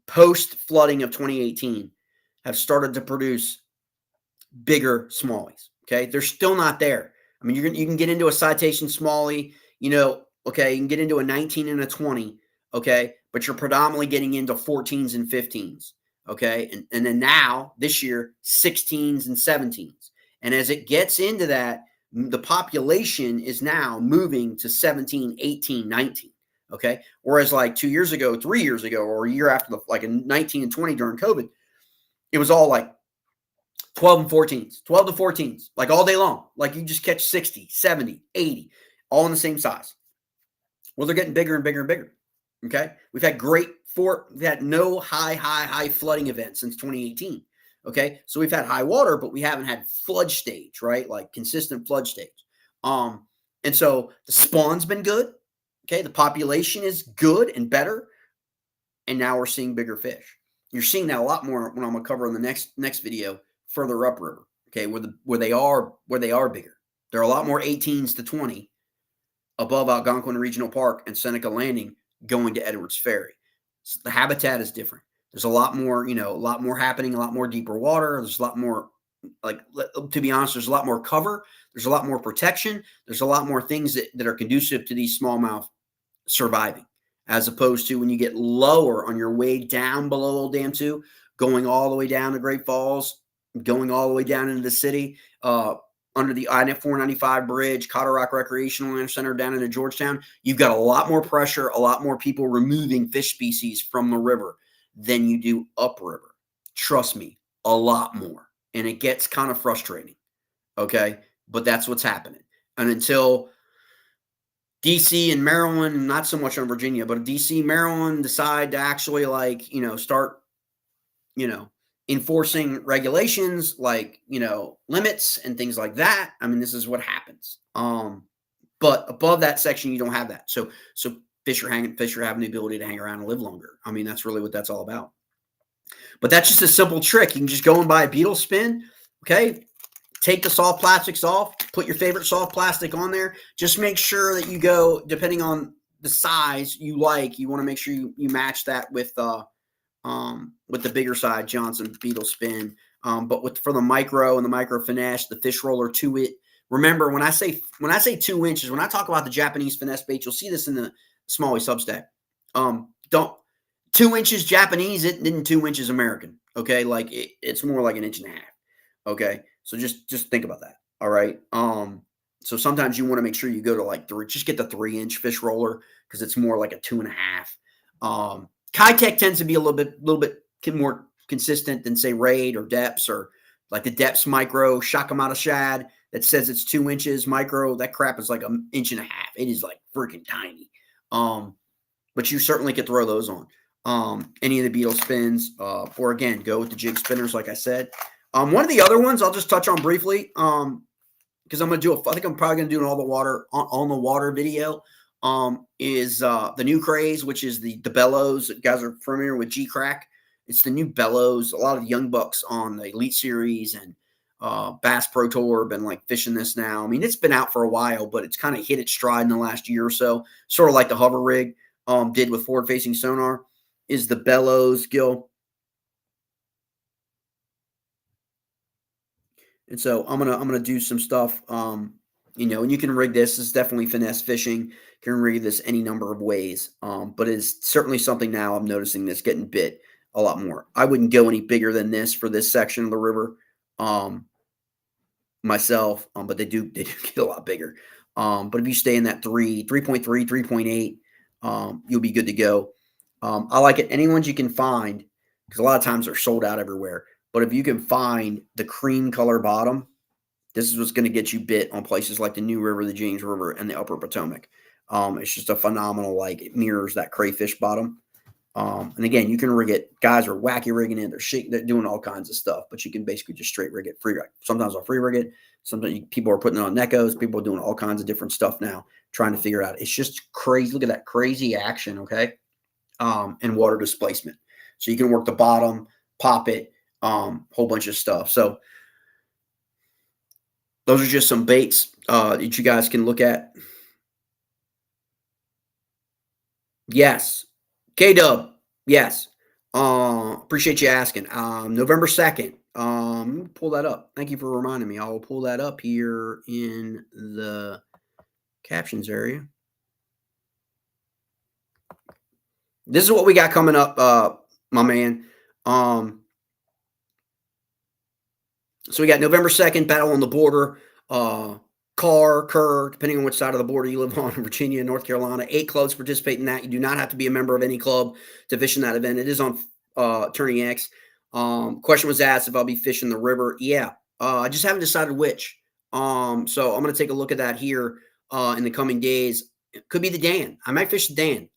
post flooding of 2018 have started to produce bigger smallies. Okay. They're still not there. I mean, you can get into a citation smallie, okay. You can get into a 19 and a 20. Okay. But you're predominantly getting into 14s and 15s. Okay. And then now this year, 16s and 17s. And as it gets into that, the population is now moving to 17, 18, 19. Okay. Whereas like 2 years ago, 3 years ago, or a year after like a 19 and 20 during COVID, it was all like 12 and 14s, 12 to 14s, like all day long. Like you just catch 60, 70, 80, all in the same size. Well, they're getting bigger and bigger and bigger. Okay. We've had no high flooding events since 2018. Okay. So we've had high water, but we haven't had flood stage, right? Like consistent flood stage. And so the spawn's been good. Okay. The population is good and better. And now we're seeing bigger fish. You're seeing that a lot more when I'm going to cover in the next video further upriver. Okay. Where they are bigger. There are a lot more 18s to 20 above Algonquin Regional Park and Seneca Landing going to Edwards Ferry. So the habitat is different. There's a lot more, a lot more happening, a lot more deeper water. There's a lot more, to be honest, there's a lot more cover. There's a lot more protection. There's a lot more things that are conducive to these smallmouth surviving, as opposed to when you get lower on your way down below Old Dam 2, going all the way down to Great Falls, going all the way down into the city, under the I-495 bridge, Cotter Rock Recreational Center down into Georgetown, you've got a lot more pressure, a lot more people removing fish species from the river than you do upriver. Trust me, a lot more. And it gets kind of frustrating, okay? But that's what's happening. And until D.C. and Maryland, not so much on Virginia, but D.C., Maryland decide to actually start, enforcing regulations like, limits and things like that. I mean, this is what happens. But above that section, you don't have that. So fish are having the ability to hang around and live longer. I mean, that's really what that's all about. But that's just a simple trick. You can just go and buy a beetle spin. Okay. Take the soft plastics off, put your favorite soft plastic on there. Just make sure that you go, depending on the size you want to make sure you match that with the bigger side Johnson beetle spin. But for the micro and the micro finesse, the fish roller to it. Remember, when I say 2 inches, when I talk about the Japanese finesse bait, you'll see this in the Smalley Substack. 2 inches Japanese, it isn't 2 inches American. Okay, like it's more like 1.5 inches. Okay, so just think about that. All right. So sometimes you want to make sure you go to like 3. Just get the 3-inch fish roller because it's more like a 2.5. Kitech tends to be a little bit more consistent than say Raid or Depths, or like the Depths micro Shakamata shad that says it's 2 inches micro. That crap is like 1.5 inches. It is like freaking tiny. But you certainly could throw those on. Any of the beetle spins, or again, go with the jig spinners, like I said. One of the other ones I'll just touch on briefly, because I'm going to I think I'm probably going to do an all the water on the water video. Is the new craze, which is the bellows. You guys are familiar with G-Crack. It's the new bellows. A lot of young bucks on the Elite Series and Bass Pro Tour have been like fishing this now. I mean, it's been out for a while, but it's kind of hit its stride in the last year or so. Sort of like the hover rig did with forward-facing sonar. Is the bellows, Gil. And so I'm gonna do some stuff. And you can rig this. This is definitely finesse fishing. You can rig this any number of ways. But it's certainly something now I'm noticing that's getting bit a lot more. I wouldn't go any bigger than this for this section of the river myself, but they do get a lot bigger. But if you stay in that 3.3, 3.8, you'll be good to go. I like it. Any ones you can find, because a lot of times they're sold out everywhere. But if you can find the cream color bottom, this is what's going to get you bit on places like the New River, the James River, and the Upper Potomac. It's just a phenomenal, it mirrors that crayfish bottom. And again, you can rig it. Guys are wacky rigging it. They're doing all kinds of stuff, but you can basically just straight rig it, free rig. Sometimes I'll free rig it. Sometimes people are putting it on Neckos. People are doing all kinds of different stuff now, trying to figure out. It's just crazy. Look at that crazy action, okay? And water displacement. So you can work the bottom, pop it, whole bunch of stuff. So those are just some baits that you guys can look at. Yes. K-Dub. Yes. Appreciate you asking. November 2nd. Pull that up. Thank you for reminding me. I'll pull that up here in the captions area. This is what we got coming up, my man. So we got November 2nd, Battle on the Border, Kerr, depending on which side of the border you live on, Virginia, North Carolina. 8 clubs participate in that. You do not have to be a member of any club to fish in that event. It is on Turning X. Question was asked if I'll be fishing the river. Yeah. I just haven't decided which. So I'm going to take a look at that here in the coming days. It could be the Dan. I might fish the Dan.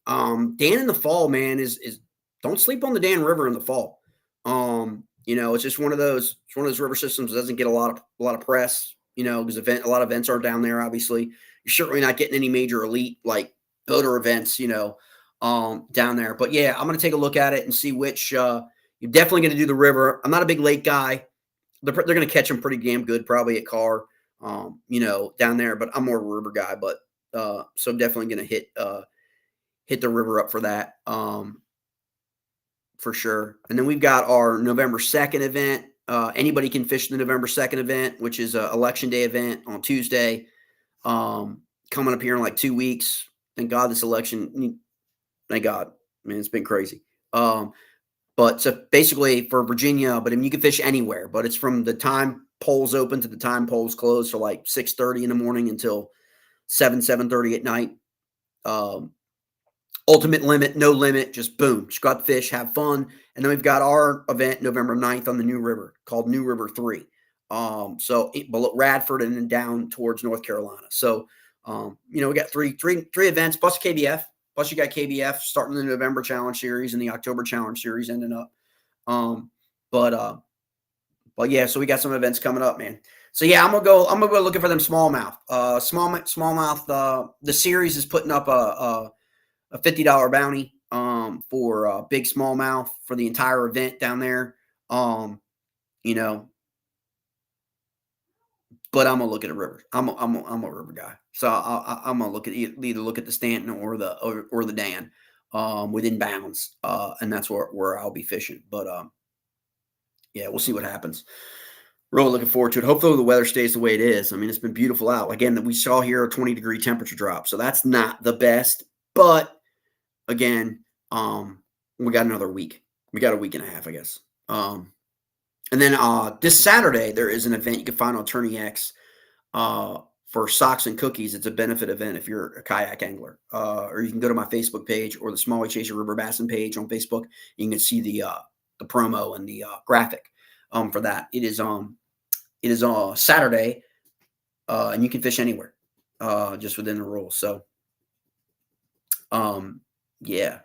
Dan in the fall, man, is don't sleep on the Dan River in the fall. It's just one of those river systems that doesn't get a lot of press, because a lot of events are down there, obviously. You're certainly not getting any major elite like boater events, down there. But yeah, I'm going to take a look at it and see which you're definitely going to do the river. I'm not a big lake guy. They're going to catch them pretty damn good, probably at Carr, down there. But I'm more of a river guy. But so I'm definitely going to hit the river up for that, for sure. And then we've got our November 2nd event. Anybody can fish the November 2nd event, which is an election day event on Tuesday. Coming up here in like 2 weeks. Thank God this election. Thank God. Man, it's been crazy. But so basically for Virginia, but I mean, you can fish anywhere, but it's from the time polls open to the time polls close, so like 6:30 in the morning until 7:30 at night. Ultimate limit, no limit, just boom, just go out fish, have fun. And then we've got our event November 9th on the New River called New River 3. So below Radford and then down towards North Carolina. So, we got three events plus KBF. Plus, you got KBF starting the November Challenge Series and the October Challenge Series ending up. But yeah, so we got some events coming up, man. So yeah, I'm gonna go looking for them smallmouth. Smallmouth. The series is putting up a $50 bounty for big smallmouth for the entire event down there. But I'm gonna look at a river. I'm a river guy, so I'm gonna either look at the Stanton or the Dan within bounds, and that's where I'll be fishing. But yeah, we'll see what happens. Really looking forward to it. Hopefully the weather stays the way it is. I mean, it's been beautiful out. Again, we saw here a 20-degree temperature drop, so that's not the best. But again, we got another week. We got a week and a half, I guess. And then this Saturday, there is an event you can find on Tourney X for Socks and Cookies. It's a benefit event if you're a kayak angler. Or you can go to my Facebook page or the Smallway Chaser River Bassin page on Facebook. You can see the promo and the graphic for that. It is Saturday, and you can fish anywhere just within the rules. So, yeah.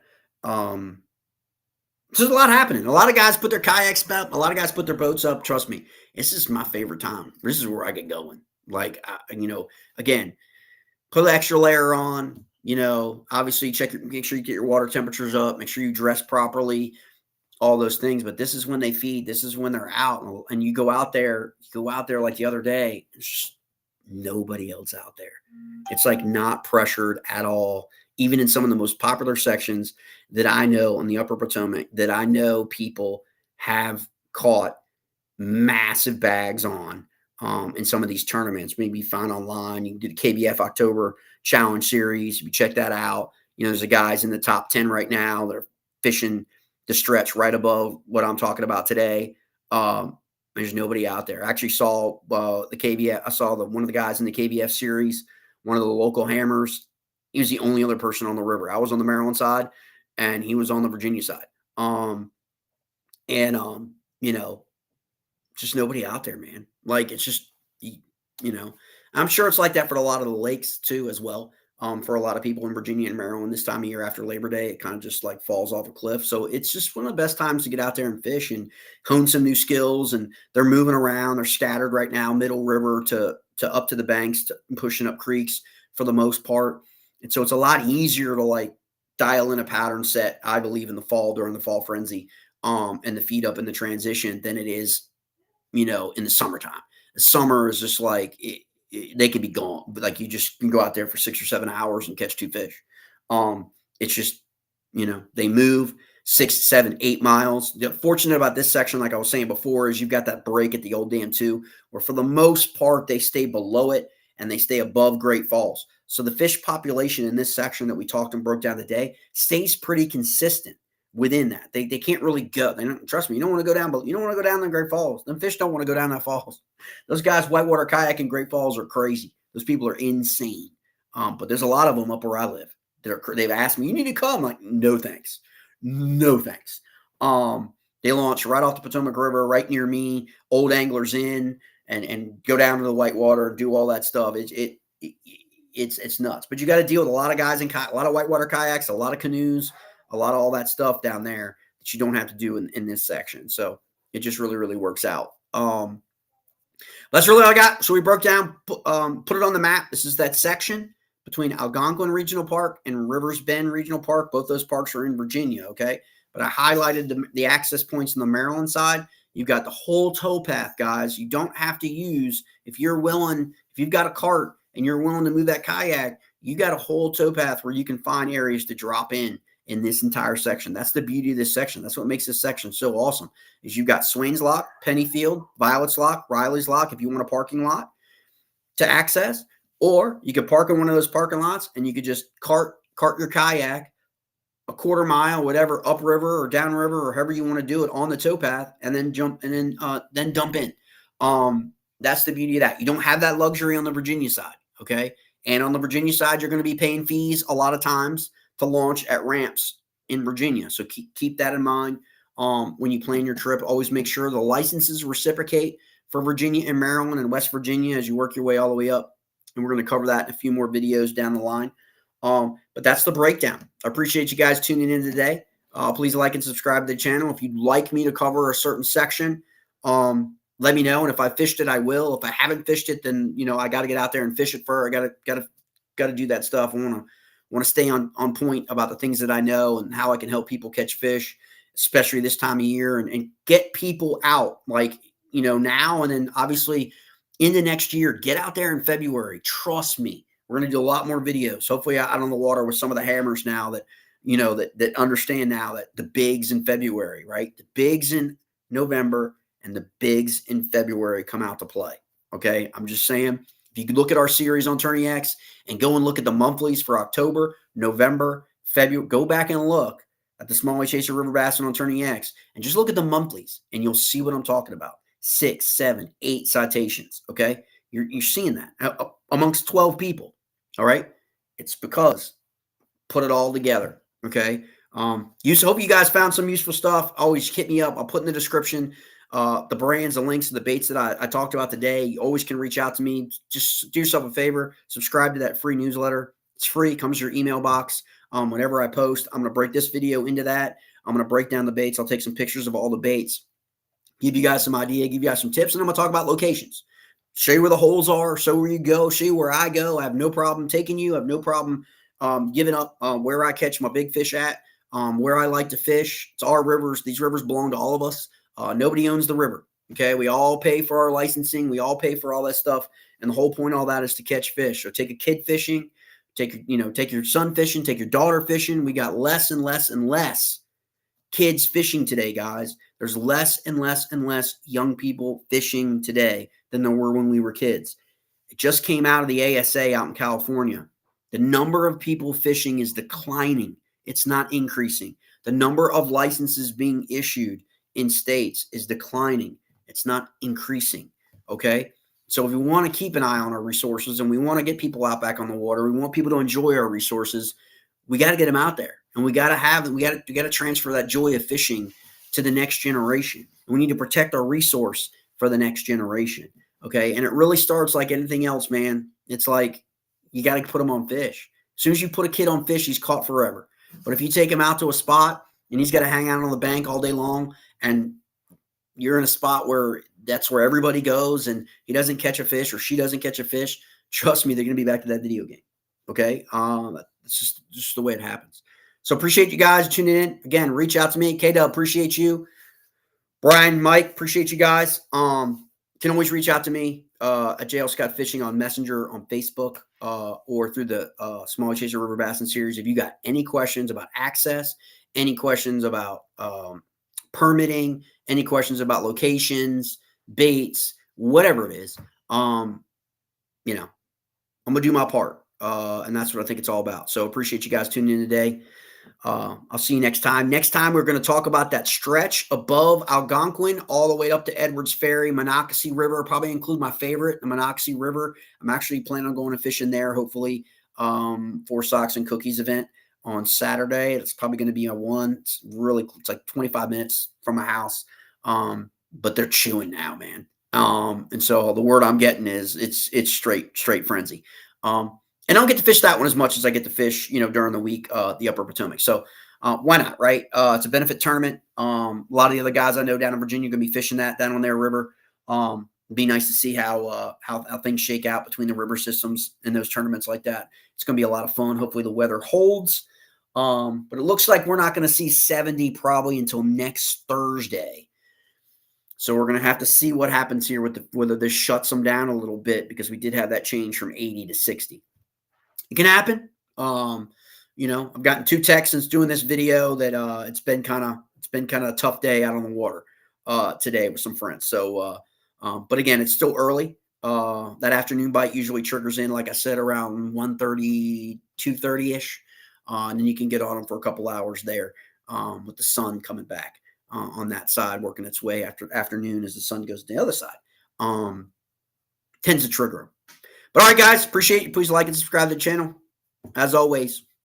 So there's a lot happening. A lot of guys put their kayaks up. A lot of guys put their boats up. Trust me, this is my favorite time. This is where I get going. Like, again, put an extra layer on. Obviously make sure you get your water temperatures up. Make sure you dress properly. All those things. But this is when they feed. This is when they're out. And you go out there. Like the other day. There's just nobody else out there. It's like not pressured at all. Even in some of the most popular sections that I know on the Upper Potomac, that I know people have caught massive bags on in some of these tournaments. Maybe you find online. You can do the KBF October Challenge Series. If you check that out, there's a guys in the top 10 right now that are fishing the stretch right above what I'm talking about today. There's nobody out there. I actually saw the KBF. I saw one of the guys in the KBF series, one of the local hammers. He was the only other person on the river. I was on the Maryland side, and he was on the Virginia side. Just nobody out there, man. Like, it's just, I'm sure it's like that for a lot of the lakes too, as well. For a lot of people in Virginia and Maryland this time of year after Labor Day, it kind of just like falls off a cliff. So it's just one of the best times to get out there and fish and hone some new skills. And they're moving around. They're scattered right now, middle river to up to the banks, to pushing up creeks for the most part. And so it's a lot easier to like dial in a pattern set, I believe, in the fall during the fall frenzy, and the feed up in the transition than it is, in the summertime. The summer is just like they could be gone, but like you just can go out there for 6 or 7 hours and catch 2 fish. It's just, they move 6, 7, 8 miles. The fortunate about this section, like I was saying before, is you've got that break at the old dam too, where for the most part they stay below it and they stay above Great Falls. So the fish population in this section that we talked and broke down today stays pretty consistent within that. They can't really go. They don't, trust me, you don't want to go down, but you don't want to go down the Great Falls. Them fish don't want to go down that falls. Those guys whitewater kayaking Great Falls are crazy. Those people are insane. But there's a lot of them up where I live that they've asked me, you need to come. I'm like, no, thanks. No, thanks. They launch right off the Potomac River, right near me, Old Anglers Inn, and go down to the whitewater and do all that stuff. It's nuts. But you got to deal with a lot of guys in a lot of whitewater kayaks, a lot of canoes, a lot of all that stuff down there that you don't have to do in this section. So it just really, really works out. That's really all I got. So we broke down, put it on the map. This is that section between Algonquin Regional Park and Riversbend Regional Park. Both those parks are in Virginia, okay? But I highlighted the access points on the Maryland side. You've got the whole towpath, guys. You don't have to use, if you're willing, if you've got a cart and you're willing to move that kayak, you got a whole towpath where you can find areas to drop in this entire section. That's the beauty of this section. That's what makes this section so awesome, is you've got Swain's Lock, Pennyfield, Violet's Lock, Riley's Lock, if you want a parking lot to access, or you could park in one of those parking lots and you could just cart your kayak a quarter mile, whatever, upriver or downriver or however you want to do it on the towpath, and then jump and then dump in. That's the beauty of that. You don't have that luxury on the Virginia side, okay? And on the Virginia side, you're going to be paying fees a lot of times to launch at ramps in Virginia. So keep that in mind when you plan your trip. Always make sure the licenses reciprocate for Virginia and Maryland and West Virginia as you work your way all the way up. And we're going to cover that in a few more videos down the line. But that's the breakdown. I appreciate you guys tuning in today. Please like and subscribe to the channel. If you'd like me to cover a certain section, let me know. And if I fished it, I will. If I haven't fished it, then, you know, I got to get out there and fish it for. I got to do that stuff. I want to stay on point about the things that I know and how I can help people catch fish, especially this time of year, and get people out, like, you know, now and then obviously in the next year. Get out there in February. Trust me. We're going to do a lot more videos, hopefully out on the water with some of the hammers now that, you know, that understand now that the bigs in February, right? The bigs in November and the bigs in February come out to play. Okay. I'm just saying, if you could look at our series on Tourney X and go and look at the monthlies for October, November, February, go back and look at the Smallmouth Chaser River Bass on Tourney X and just look at the monthlies and you'll see what I'm talking about. 6, 7, 8 citations. Okay. You're seeing that amongst 12 people. All right. It's because put it all together. Okay. Hope you guys found some useful stuff. Always hit me up. I'll put in the description the brands, the links to the baits that I talked about today. You always can reach out to me. Just do yourself a favor. Subscribe to that free newsletter. It's free. It comes to your email box. Whenever I post, I'm going to break this video into that. I'm going to break down the baits. I'll take some pictures of all the baits, give you guys some idea, give you guys some tips, and I'm going to talk about locations. Show you where the holes are, show where you go, show you where I go. I have no problem taking you. I have no problem giving up where I catch my big fish at, where I like to fish. It's our rivers. These rivers belong to all of us. Nobody owns the river. Okay. We all pay for our licensing. We all pay for all that stuff. And the whole point of all that is to catch fish. So take a kid fishing, take your son fishing, take your daughter fishing. We got less and less and less kids fishing today, guys. There's less and less and less young people fishing today than there were when we were kids. It just came out of the ASA out in California. The number of people fishing is declining. It's not increasing. The number of licenses being issued in states is declining. It's not increasing. Okay. So if we want to keep an eye on our resources and we want to get people out back on the water, we want people to enjoy our resources, we got to get them out there, and we got to transfer that joy of fishing to the next generation. We need to protect our resource for the next generation. Okay. And it really starts like anything else, man. It's like, you got to put them on fish. As soon as you put a kid on fish, he's caught forever. But if you take him out to a spot and he's got to hang out on the bank all day long, and you're in a spot where that's where everybody goes and he doesn't catch a fish or she doesn't catch a fish, trust me, they're going to be back to that video game. Okay. It's just the way it happens. So appreciate you guys tuning in. Again, reach out to me. K-Dub, appreciate you. Brian, Mike, appreciate you guys. Can always reach out to me at JL Scott Fishing on Messenger on Facebook or through the Smallmouth Chaser River Bassin series. If you got any questions about access, any questions about permitting, any questions about locations, baits, whatever it is, I'm going to do my part. And that's what I think it's all about. So appreciate you guys tuning in today. I'll see you next time. Next time, we're going to talk about that stretch above Algonquin all the way up to Edwards Ferry, Monocacy River. I'll probably include my favorite, the Monocacy River. I'm actually planning on going and fishing there, hopefully, for Socks and Cookies event on Saturday. It's probably going to be a one. It's like 25 minutes from my house. But they're chewing now, man. And so the word I'm getting is it's straight frenzy. And I don't get to fish that one as much as I get to fish, during the week, the Upper Potomac. So why not, right? It's a benefit tournament. A lot of the other guys I know down in Virginia are going to be fishing that down on their river. It'd be nice to see how things shake out between the river systems in those tournaments like that. It's going to be a lot of fun. Hopefully the weather holds. But it looks like we're not going to see 70 probably until next Thursday. So we're going to have to see what happens here with whether this shuts them down a little bit, because we did have that change from 80 to 60. It can happen. I've gotten 2 texts since doing this video that it's been kind of a tough day out on the water today with some friends. So, but again, it's still early. That afternoon bite usually triggers in, like I said, around 1:30, 2:30-ish. And then you can get on them for a couple hours there with the sun coming back on that side, working its way after afternoon as the sun goes to the other side. Tends to trigger them. But all right, guys, appreciate you. Please like and subscribe to the channel. As always,